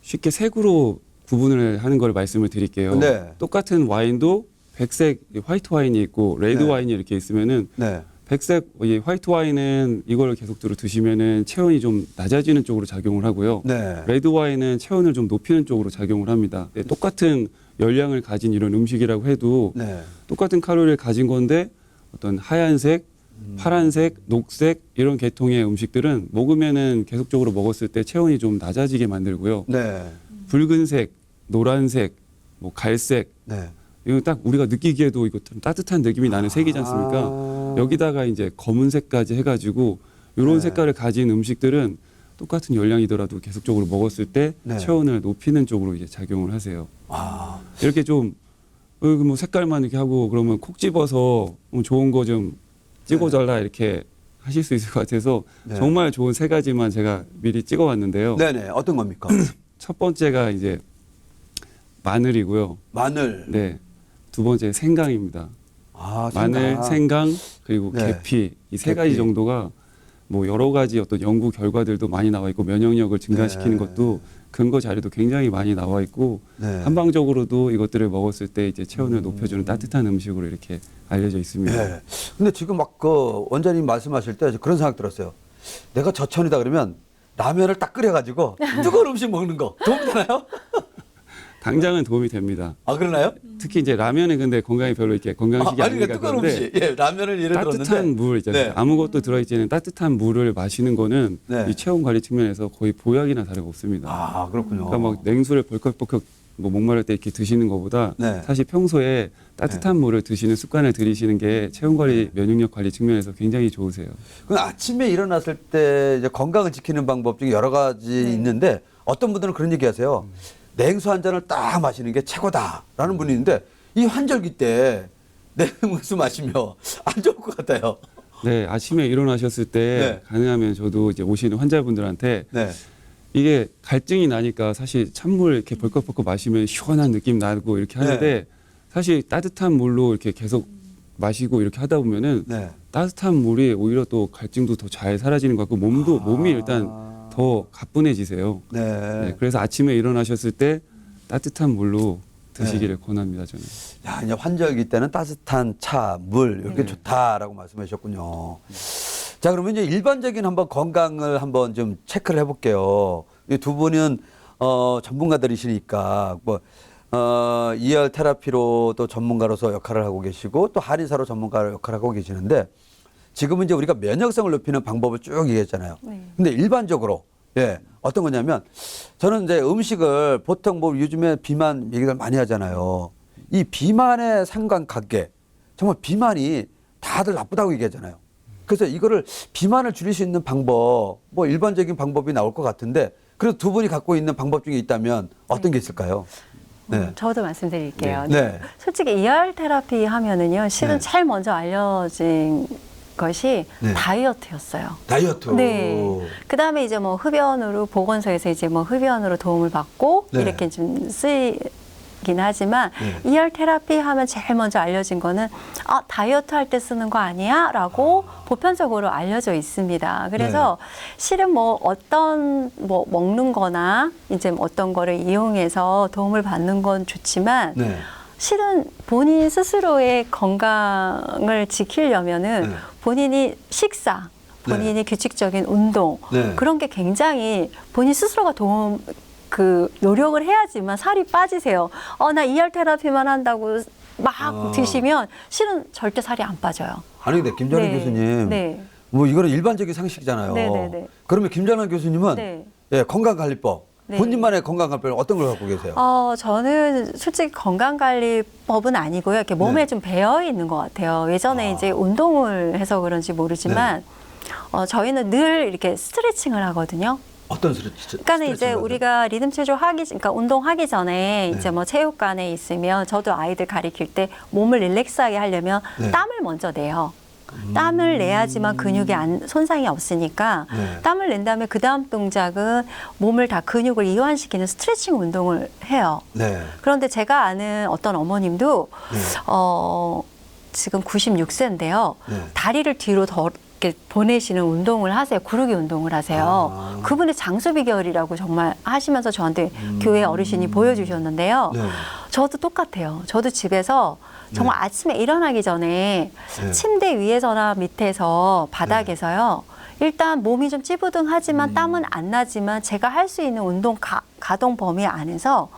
쉽게 색으로 구분을 하는 걸 말씀을 드릴게요. 네. 똑같은 와인도 백색 화이트 와인이 있고 레드 네. 와인이 이렇게 있으면은 네. 백색 이 화이트 와인은 이걸 계속적으로 드시면은 체온이 좀 낮아지는 쪽으로 작용을 하고요. 네. 레드 와인은 체온을 좀 높이는 쪽으로 작용을 합니다. 네, 똑같은 열량을 가진 이런 음식이라고 해도 네. 똑같은 칼로리를 가진 건데 어떤 하얀색, 파란색, 녹색 이런 계통의 음식들은 먹으면은 계속적으로 먹었을 때 체온이 좀 낮아지게 만들고요. 네. 붉은색, 노란색, 뭐 갈색 네. 이거 딱 우리가 느끼기에도 이거 좀 따뜻한 느낌이 나는 색이지 않습니까? 아. 여기다가 이제 검은색까지 해가지고 이런 네. 색깔을 가진 음식들은 똑같은 열량이더라도 계속적으로 먹었을 때 네. 체온을 높이는 쪽으로 이제 작용을 하세요. 아. 이렇게 좀 뭐 색깔만 이렇게 하고 그러면 콕 집어서 좋은 거 좀 찍어달라 이렇게 하실 수 있을 것 같아서 네. 정말 좋은 세 가지만 제가 미리 찍어왔는데요. 네네. 어떤 겁니까? 첫 번째가 이제 마늘이고요. 마늘. 네. 두 번째 생강입니다. 아, 마늘, 생강. 생강 그리고 네. 계피 이 세 가지 계피. 정도가 뭐 여러 가지 어떤 연구 결과들도 많이 나와 있고 면역력을 증가시키는 네. 것도 근거 자료도 굉장히 많이 나와 있고 네. 한방적으로도 이것들을 먹었을 때 이제 체온을 높여주는 따뜻한 음식으로 이렇게 알려져 있습니다. 네. 근데 지금 막 그 원장님 말씀하실 때 그런 생각 들었어요. 내가 저천이다 그러면 라면을 딱 끓여가지고 뜨거운 음식 먹는 거 도움 되나요? 당장은 도움이 됩니다. 아, 그러나요? 특히 이제 라면은 근데 건강에 별로 이렇게 건강식이 아니, 아니니까 그러니까 뜨거운 그런데 음식. 예, 라면을 예를 따뜻한 들었는데. 물 있잖아요. 네. 아무것도 들어있지 않은 따뜻한 물을 마시는 거는 네. 이 체온 관리 측면에서 거의 보약이나 다름이 없습니다. 아, 그렇군요. 그러니까 막 냉수를 벌컥벌컥 뭐 목마를 때 이렇게 드시는 것보다 네. 사실 평소에 따뜻한 물을 드시는 습관을 들이시는 게 체온 관리, 면역력 관리 측면에서 굉장히 좋으세요. 그 아침에 일어났을 때 이제 건강을 지키는 방법 중에 여러 가지 있는데 어떤 분들은 그런 얘기 하세요. 냉수 한 잔을 딱 마시는 게 최고다라는 분이 있는데 이 환절기 때 냉수 마시면 안 좋을 것 같아요. 네, 아침에 일어나셨을 때 네. 가능하면 저도 이제 오시는 환자분들한테 네. 이게 갈증이 나니까 사실 찬물 이렇게 벌컥벌컥 마시면 시원한 느낌 나고 이렇게 하는데 사실 따뜻한 물로 이렇게 계속 마시고 이렇게 하다 보면은 네. 따뜻한 물이 오히려 또 갈증도 더 잘 사라지는 것 같고 몸이 일단 더 가뿐해지세요. 네. 네, 그래서 아침에 일어나셨을 때 따뜻한 물로 드시기를 권합니다, 저는. 야, 이제 환절기 때는 따뜻한 차, 물 이렇게 좋다라고 말씀하셨군요. 자, 그러면 이제 일반적인 한번 건강을 한번 좀 체크를 해볼게요. 이 두 분은 전문가들이시니까 뭐 이열 테라피로 또 전문가로서 역할을 하고 계시고 또 한의사로 전문가로 역할을 하고 계시는데 지금은 이제 우리가 면역성을 높이는 방법을 쭉 얘기했잖아요. 네. 근데 일반적으로 어떤 거냐면 저는 이제 음식을 보통 뭐 요즘에 비만 얘기를 많이 하잖아요. 이 비만의 상관관계 정말 비만이 다들 나쁘다고 얘기하잖아요. 그래서 이거를 비만을 줄일 수 있는 방법 뭐 일반적인 방법이 나올 것 같은데 그래도 두 분이 갖고 있는 방법 중에 있다면 어떤 게 있을까요? 네. 저도 말씀드릴게요. 네. 솔직히 ER 테라피 하면은요, 실은 네. 제일 먼저 알려진 것이 네. 다이어트였어요. 다이어트. 네. 그 다음에 이제 뭐 흡연으로, 보건소에서 이제 뭐 흡연으로 도움을 받고 네. 이렇게 좀 쓰이긴 하지만 네. ER 테라피 하면 제일 먼저 알려진 거는 다이어트 할 때 쓰는 거 아니야? 라고 보편적으로 알려져 있습니다. 그래서 실은 뭐 어떤 뭐 먹는 거나 이제 어떤 거를 이용해서 도움을 받는 건 좋지만 네. 실은 본인 스스로의 건강을 지키려면은 네. 본인이 식사, 본인이 규칙적인 운동 네. 그런 게 굉장히 본인 스스로가 노력을 해야지만 살이 빠지세요. 나 ER 테라피만 한다고 막 드시면 실은 절대 살이 안 빠져요. 아니 근데 김전환 네. 교수님, 네. 뭐 이거는 일반적인 상식이잖아요. 네네네. 그러면 김전환 교수님은 네. 예, 건강관리법, 네. 본인만의 건강관리법 어떤 걸 갖고 계세요? 저는 솔직히 건강관리법은 아니고요. 이렇게 몸에 네. 좀 배어 있는 것 같아요. 예전에 이제 운동을 해서 그런지 모르지만, 저희는 늘 이렇게 스트레칭을 하거든요. 어떤 스트레칭? 그러니까 이제 우리가 리듬 체조 그러니까 운동하기 전에 이제 뭐 체육관에 있으면 저도 아이들 가리킬 때 몸을 릴렉스하게 하려면 네. 땀을 먼저 내요. 땀을 내야지만 근육이 손상이 없으니까 네. 땀을 낸 다음에 그 다음 동작은 몸을 다 근육을 이완시키는 스트레칭 운동을 해요. 네. 그런데 제가 아는 어떤 어머님도 네. 지금 96세인데요. 네. 다리를 뒤로 더 이렇게 보내시는 운동을 하세요. 구르기 운동을 하세요. 그분의 장수 비결이라고 정말 하시면서 저한테 교회 어르신이 보여주셨는데요. 네. 저도 똑같아요. 저도 집에서 정말 아침에 일어나기 전에 네. 침대 위에서나 밑에서 바닥에서요. 일단 몸이 좀 찌부둥하지만 땀은 안 나지만 제가 할 수 있는 운동 가동 범위 안에서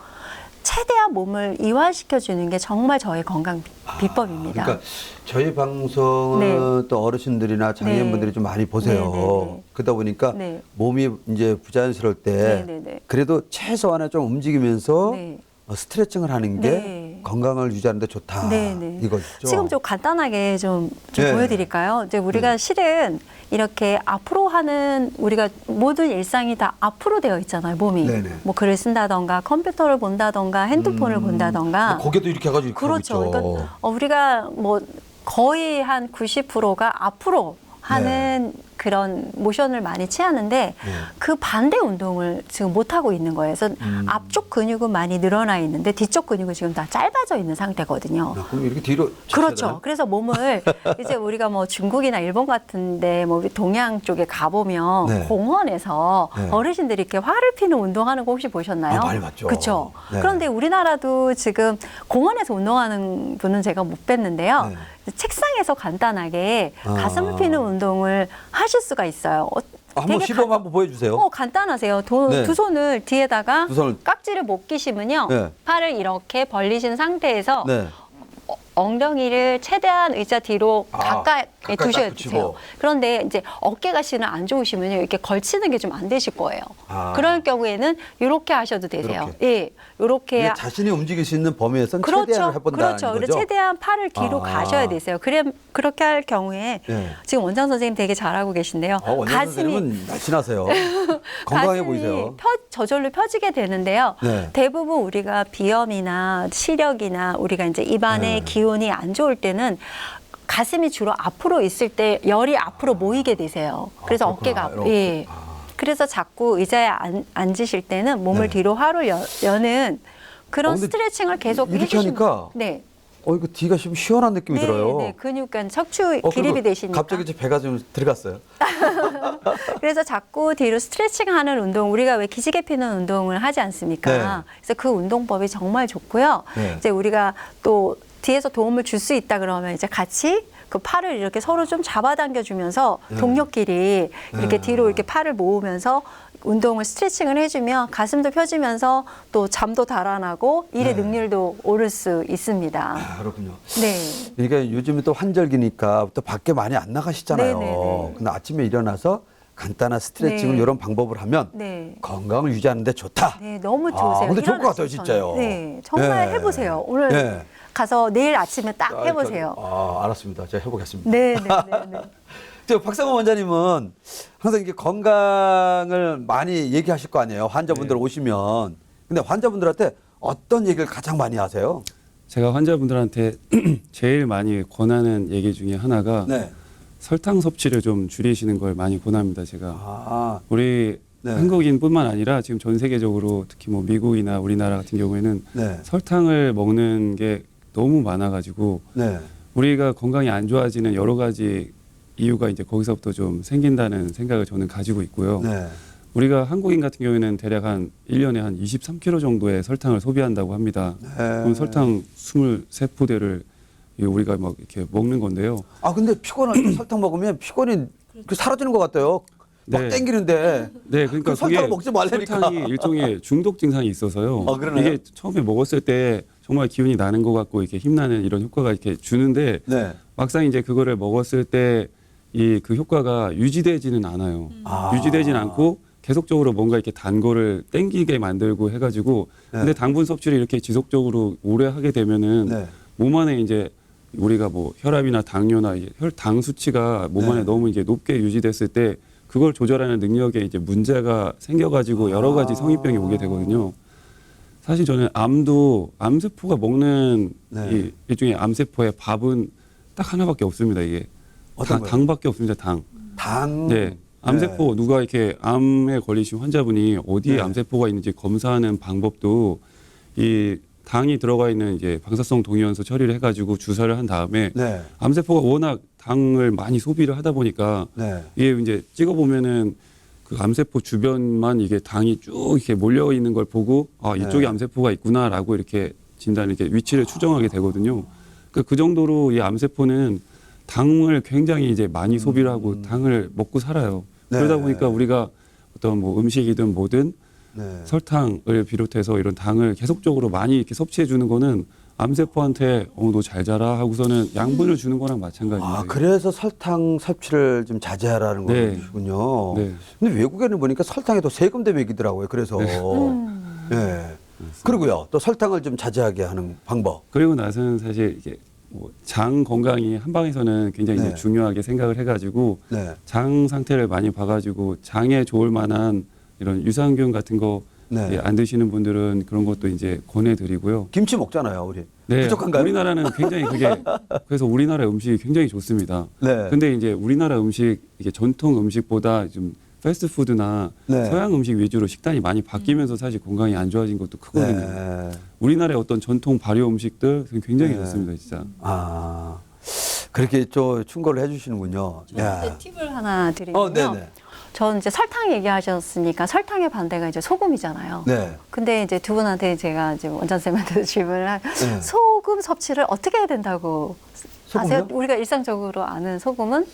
최대한 몸을 이완시켜 주는 게 정말 저의 건강 비법입니다. 그러니까 저희 방송은 또 어르신들이나 장애인분들이 좀 많이 보세요. 네. 그러다 보니까 네. 몸이 이제 부자연스러울 때 네. 그래도 최소한의 좀 움직이면서 네. 스트레칭을 하는 게 네. 건강을 유지하는 데 좋다. 네네. 이거죠. 지금 좀 간단하게 좀 네. 보여드릴까요? 이제 우리가 실은 이렇게 앞으로 하는 우리가 모든 일상이 다 앞으로 되어 있잖아요, 몸이. 네네. 뭐 글을 쓴다던가 컴퓨터를 본다던가 핸드폰을 본다던가. 뭐 고개도 이렇게 해가지고 이렇게 그렇죠. 하고 있죠. 그러니까 우리가 뭐 거의 한 90%가 앞으로 하는 그런 모션을 많이 취하는데 그 반대 운동을 지금 못 하고 있는 거예요. 그래서 앞쪽 근육은 많이 늘어나 있는데 뒤쪽 근육은 지금 다 짧아져 있는 상태거든요. 그럼 이렇게 뒤로 그렇죠. 그래서 몸을 이제 우리가 뭐 중국이나 일본 같은데 뭐 동양 쪽에 가보면 네. 공원에서 네. 어르신들이 이렇게 화를 피는 운동하는 거 혹시 보셨나요? 많이 봤죠. 그렇죠. 네. 그런데 우리나라도 지금 공원에서 운동하는 분은 제가 못 뵀는데요. 네. 책상에서 간단하게 가슴을 피는 운동을 하실 수가 있어요. 한번 되게 시범 한번 보여주세요. 간단하세요. 네. 두 손을 뒤에다가 두 손을. 깍지를 못 끼시면요. 네. 팔을 이렇게 벌리신 상태에서 네. 엉덩이를 최대한 의자 뒤로 가까이 두셔야 붙이고. 돼요. 그런데 이제 어깨가 실은 안 좋으시면 이렇게 걸치는 게 좀 안 되실 거예요. 그럴 경우에는 이렇게 하셔도 되세요. 예, 이렇게 자신이 움직일 수 있는 범위에서는 그렇죠. 최대한 해본다는 그렇죠. 거죠. 그래서 최대한 팔을 뒤로 가셔야 되세요. 그렇게 할 경우에 네. 지금 원장 선생님 되게 잘하고 계신데요. 원장 선생님은 날씬하세요. 건강해 가슴이 보이세요. 저절로 펴지게 되는데요. 네. 대부분 우리가 비염이나 시력이나 우리가 이제 입안의 기운이 안 좋을 때는 가슴이 주로 앞으로 있을 때 열이 앞으로 모이게 되세요. 그래서 그렇구나. 어깨가 이렇게. 예. 그래서 자꾸 의자에 앉으실 때는 몸을 뒤로 화로 여는 그런 근데 스트레칭을 계속 이렇게 해주시면 하니까 네. 이거 뒤가 좀 시원한 느낌이 들어요. 네, 근육, 그러니까 척추 그리고 기립이 되시니까. 갑자기 제 배가 좀 들어갔어요. 그래서 자꾸 뒤로 스트레칭하는 운동, 우리가 왜 기지개 피는 운동을 하지 않습니까? 네. 그래서 그 운동법이 정말 좋고요. 네. 이제 우리가 또 뒤에서 도움을 줄 수 있다 그러면 이제 같이 그 팔을 이렇게 서로 좀 잡아당겨 주면서 동료끼리 이렇게 뒤로 이렇게 팔을 모으면서 운동을 스트레칭을 해주면 가슴도 펴지면서 또 잠도 달아나고 일의 능률도 오를 수 있습니다. 그렇군요. 네. 그러니까 요즘에 또 환절기니까 또 밖에 많이 안 나가시잖아요. 네네네. 근데 아침에 일어나서 간단한 스트레칭을 네. 이런 방법을 하면 네. 건강을 유지하는 데 좋다. 네, 너무 좋으세요. 근데 좋을 것 같아요, 일어나시기 진짜요. 전에. 네, 정말 네. 해보세요. 오늘 네. 가서 내일 아침에 딱 해보세요. 알았습니다. 제가 해보겠습니다. 네, 네, 네, 네. 저 박상원 원장님은 항상 이렇게 건강을 많이 얘기하실 거 아니에요. 환자분들 오시면. 근데 환자분들한테 어떤 얘기를 가장 많이 하세요? 제가 환자분들한테 제일 많이 권하는 얘기 중에 하나가 네. 설탕 섭취를 좀 줄이시는 걸 많이 권합니다. 제가 아, 우리 네. 한국인뿐만 아니라 지금 전 세계적으로 특히 뭐 미국이나 우리나라 같은 경우에는 네. 설탕을 먹는 게 너무 많아가지고 네. 우리가 건강이 안 좋아지는 여러 가지 이유가 이제 거기서부터 좀 생긴다는 생각을 저는 가지고 있고요. 네. 우리가 한국인 같은 경우에는 대략 한 1년에 한 23kg 정도의 설탕을 소비한다고 합니다. 그럼 설탕 23포대를 우리가 막 이렇게 먹는 건데요. 아, 근데 피곤할 설탕 먹으면 피곤이 사라지는 것 같아요. 막 네. 땡기는데. 네, 그러니까 그 설탕을 먹지 말라니까. 설탕이 일종의 중독 증상이 있어서요. 그러나요? 이게 처음에 먹었을 때 정말 기운이 나는 것 같고 이렇게 힘나는 이런 효과가 이렇게 주는데 네. 막상 이제 그거를 먹었을 때 이 그 효과가 유지되지는 않아요. 아. 유지되지는 않고 계속적으로 뭔가 이렇게 단 거를 땡기게 만들고 해가지고 네. 근데 당분 섭취를 이렇게 지속적으로 오래 하게 되면은 네. 몸 안에 이제 우리가 뭐 혈압이나 당뇨나 이제 혈당 수치가 몸 안에 네. 너무 이제 높게 유지됐을 때 그걸 조절하는 능력에 이제 문제가 생겨가지고 여러 가지 성인병이 오게 되거든요. 사실 저는 암세포가 먹는 네. 이 일종의 암세포의 밥은 딱 하나밖에 없습니다. 이게 어떤 거요? 당밖에 없습니다. 당. 당. 네. 암세포 누가 이렇게 암에 걸리신 환자분이 어디에 네. 암세포가 있는지 검사하는 방법도 이 당이 들어가 있는 이제 방사성 동위원소 처리를 해가지고 주사를 한 다음에 네. 암세포가 워낙 당을 많이 소비를 하다 보니까 네. 이게 이제 찍어보면은 그 암세포 주변만 이게 당이 쭉 이렇게 몰려 있는 걸 보고 아 이쪽에 네. 암세포가 있구나라고 이렇게 진단을 이렇게 위치를 추정하게 되거든요. 그 정도로 이 암세포는 당을 굉장히 이제 많이 소비를 하고 당을 먹고 살아요. 네. 그러다 보니까 우리가 어떤 뭐 음식이든 뭐든 네. 설탕을 비롯해서 이런 당을 계속적으로 많이 이렇게 섭취해 주는 거는 암세포한테 너 잘 자라 하고서는 양분을 주는 거랑 마찬가지입니다. 아, 그래서 설탕 섭취를 좀 자제하라는 네. 거군요. 네. 근데 외국에는 보니까 설탕에도 세금도 매기더라고요. 그래서. 네. 그리고요. 또 설탕을 좀 자제하게 하는 방법. 그리고 나서는 사실 이게 뭐 장 건강이 한방에서는 굉장히 네. 이제 중요하게 생각을 해가지고 네. 장 상태를 많이 봐가지고 장에 좋을 만한 이런 유산균 같은 거 네. 안 드시는 분들은 그런 것도 이제 권해드리고요. 김치 먹잖아요, 우리. 네, 부족한가요? 우리나라는 굉장히 그래서 우리나라 음식이 굉장히 좋습니다. 네. 근데 이제 우리나라 음식 이게 전통 음식보다 좀 패스트푸드나 네. 서양 음식 위주로 식단이 많이 바뀌면서 사실 건강이 안 좋아진 것도 크거든요. 네. 우리나라의 어떤 전통 발효 음식들 굉장히 네. 좋습니다, 진짜. 아, 그렇게 또 충고를 해주시는군요. 저한테 팁을 하나 드리면요. 네네. 전 이제 설탕 얘기하셨으니까 설탕의 반대가 이제 소금이잖아요. 네. 근데 이제 두 분한테 제가 지금 원장 쌤한테 질문을 한 네. 소금 섭취를 어떻게 해야 된다고 소금요? 아세요? 우리가 일상적으로 아는 소금은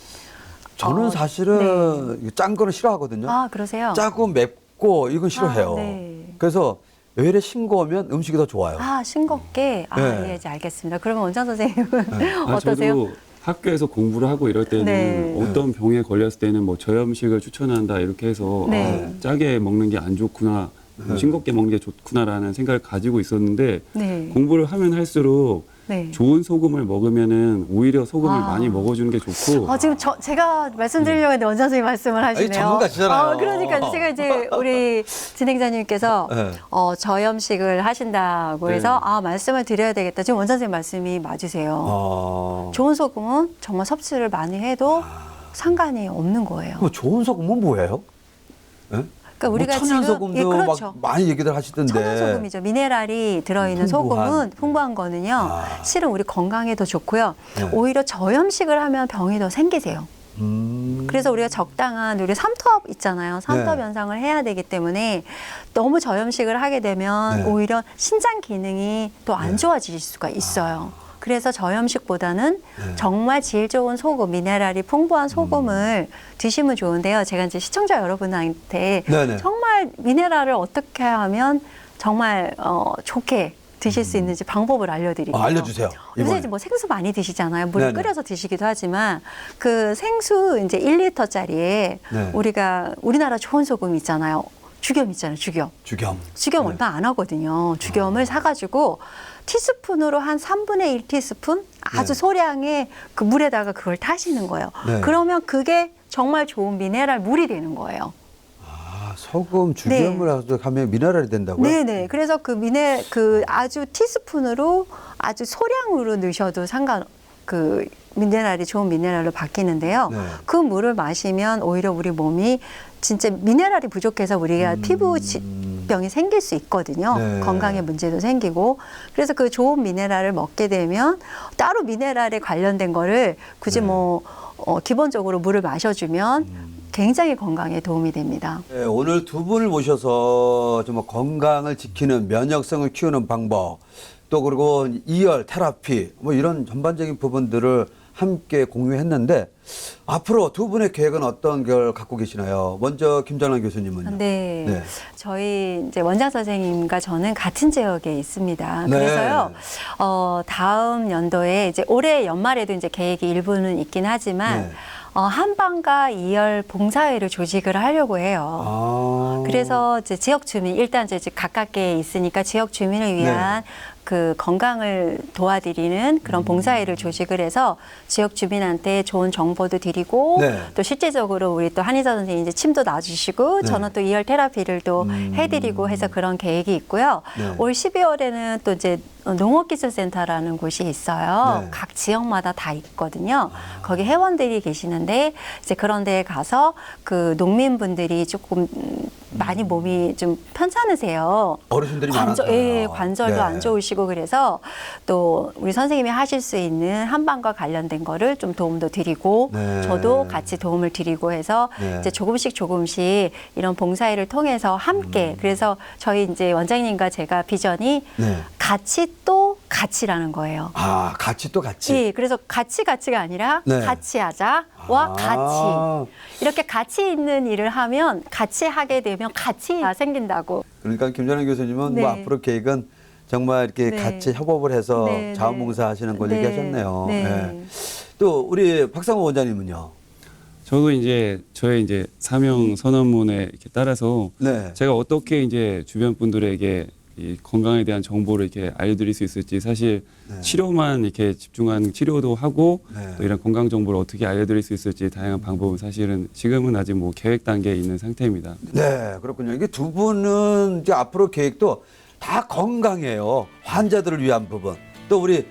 저는 어, 사실은 짠 거는 싫어하거든요. 아 그러세요? 짜고 맵고 이건 싫어해요. 아, 네. 그래서 외래 싱거우면 음식이 더 좋아요. 아 싱겁게 네. 예, 이제 알겠습니다. 그러면 원장 선생님은 아, 어떠세요? 저도 학교에서 공부를 하고 이럴 때는 네. 어떤 병에 걸렸을 때는 뭐 저염식을 추천한다 이렇게 해서 네. 아, 짜게 먹는 게 안 좋구나, 싱겁게 먹는 게 좋구나라는 생각을 가지고 있었는데 네. 공부를 하면 할수록 네. 좋은 소금을 먹으면은 오히려 소금을 아. 많이 먹어주는 게 좋고 지금 제가 말씀드리려고 했는데 원장 선생님이 말씀을 하시네요. 전문가시잖아요. 그러니까 제가 이제 우리 진행자님께서 네. 저염식을 하신다고 네. 해서 말씀을 드려야 되겠다. 지금 원장 선생님 말씀이 맞으세요. 좋은 소금은 정말 섭취를 많이 해도 상관이 없는 거예요. 그럼 좋은 소금은 뭐예요? 예? 그러니까 우리가 뭐 천연 지금 소금도 그렇죠. 막 많이 얘기들 하시던데. 천연 소금이죠. 미네랄이 들어있는 풍부한. 소금은 풍부한 거는요. 아. 실은 우리 건강에 더 좋고요. 네. 오히려 저염식을 하면 병이 더 생기세요. 그래서 우리가 적당한 우리 삼투압 있잖아요. 삼투압 네. 현상을 해야 되기 때문에 너무 저염식을 하게 되면 네. 오히려 신장 기능이 또 안 네. 좋아질 수가 있어요. 그래서 저염식보다는 네. 정말 질 좋은 소금, 미네랄이 풍부한 소금을 드시면 좋은데요. 제가 이제 시청자 여러분한테 네네. 정말 미네랄을 어떻게 하면 정말 좋게 드실 수 있는지 방법을 알려드릴게요. 알려주세요. 요새 이번에. 이제 뭐 생수 많이 드시잖아요. 물을 네네. 끓여서 드시기도 하지만 그 생수 이제 1리터짜리에 네. 우리나라 좋은 소금 있잖아요. 죽염 있잖아요. 죽염. 죽염. 죽염 네. 얼마 안 하거든요. 죽염을 사가지고 티스푼으로 한 3분의 1티스푼 아주 네. 소량의 그 물에다가 그걸 타시는 거예요. 네. 그러면 그게 정말 좋은 미네랄 물이 되는 거예요. 소금, 죽염을 하면 미네랄이 된다고요? 네네. 그래서 그 아주 티스푼으로 아주 소량으로 넣으셔도 미네랄이 좋은 미네랄로 바뀌는데요. 네. 그 물을 마시면 오히려 우리 몸이 진짜 미네랄이 부족해서 우리가 피부병이 생길 수 있거든요. 네. 건강에 문제도 생기고. 그래서 그 좋은 미네랄을 먹게 되면 따로 미네랄에 관련된 거를 굳이 네. 기본적으로 물을 마셔주면 굉장히 건강에 도움이 됩니다. 네, 오늘 두 분을 모셔서 정말 건강을 지키는 면역성을 키우는 방법, 또 그리고 이열 테라피 뭐 이런 전반적인 부분들을 함께 공유했는데 앞으로 두 분의 계획은 어떤 걸 갖고 계시나요? 먼저 김정란 교수님은요. 네. 네. 저희 이제 원장 선생님과 저는 같은 지역에 있습니다. 네. 그래서요, 다음 연도에 이제 올해 연말에도 이제 계획이 일부는 있긴 하지만, 네. 한방과 이열 봉사회를 조직을 하려고 해요. 아. 그래서 이제 지역 주민, 일단 이제 가깝게 있으니까 지역 주민을 위한 그 건강을 도와드리는 그런 봉사회를 조직을 해서 지역 주민한테 좋은 정보도 드리고 네. 또 실제적으로 우리 또 한의사 선생님이 이제 침도 놔주시고 네. 저는 또 이열 테라피를 또 해드리고 해서 그런 계획이 있고요. 네. 올 12월에는 또 이제 농업기술센터라는 곳이 있어요. 네. 각 지역마다 다 있거든요. 거기 회원들이 계시는데 이제 그런 데에 가서 그 농민분들이 조금 많이 몸이 좀 편찮으세요. 어르신들이 많아요. 예, 관절도 네. 안 좋으시고 그래서 또 우리 선생님이 하실 수 있는 한방과 관련된 거를 좀 도움도 드리고 네. 저도 같이 도움을 드리고 해서 네. 이제 조금씩 이런 봉사회를 통해서 함께 그래서 저희 이제 원장님과 제가 비전이 네. 같이 또 같이라는 거예요. 아, 같이 또 같이. 예, 그래서 같이가 아니라 네. 같이 하자와 아. 같이 이렇게 같이 있는 일을 하면 같이 하게 되면 같이 생긴다고. 그러니까 김정란 교수님은 네. 뭐 앞으로 계획은 정말 이렇게 네. 같이 협업을 해서 네, 자원봉사 하시는 걸 네. 얘기하셨네요. 네. 네. 또 우리 박상호 원장님은요. 저도 이제 저의 이제 사명 선언문에 이렇게 따라서 네. 제가 어떻게 이제 주변 분들에게 이 건강에 대한 정보를 이렇게 알려드릴 수 있을지 사실 네. 치료만 이렇게 집중한 치료도 하고 네. 또 이런 건강 정보를 어떻게 알려드릴 수 있을지 다양한 방법은 사실은 지금은 아직 뭐 계획 단계에 있는 상태입니다. 네, 그렇군요. 이게 두 분은 이제 앞으로 계획도 다 건강해요. 환자들을 위한 부분. 또 우리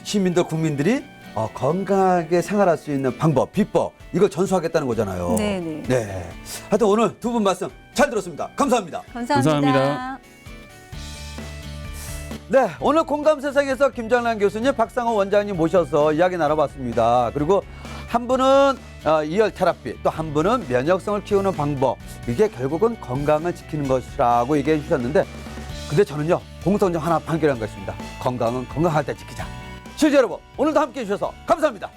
시민들, 국민들이 건강하게 생활할 수 있는 방법, 비법 이걸 전수하겠다는 거잖아요. 네네. 네. 하여튼 오늘 두 분 말씀 잘 들었습니다. 감사합니다. 감사합니다. 네, 오늘 공감 세상에서 김정란 교수님, 박상호 원장님 모셔서 이야기 나눠봤습니다. 그리고 한 분은 이열 테라피, 또 한 분은 면역성을 키우는 방법. 이게 결국은 건강을 지키는 것이라고 얘기해 주셨는데, 근데 저는요 공통점 하나 발견한 것입니다. 건강은 건강할 때 지키자. 시청자 여러분, 오늘도 함께해 주셔서 감사합니다.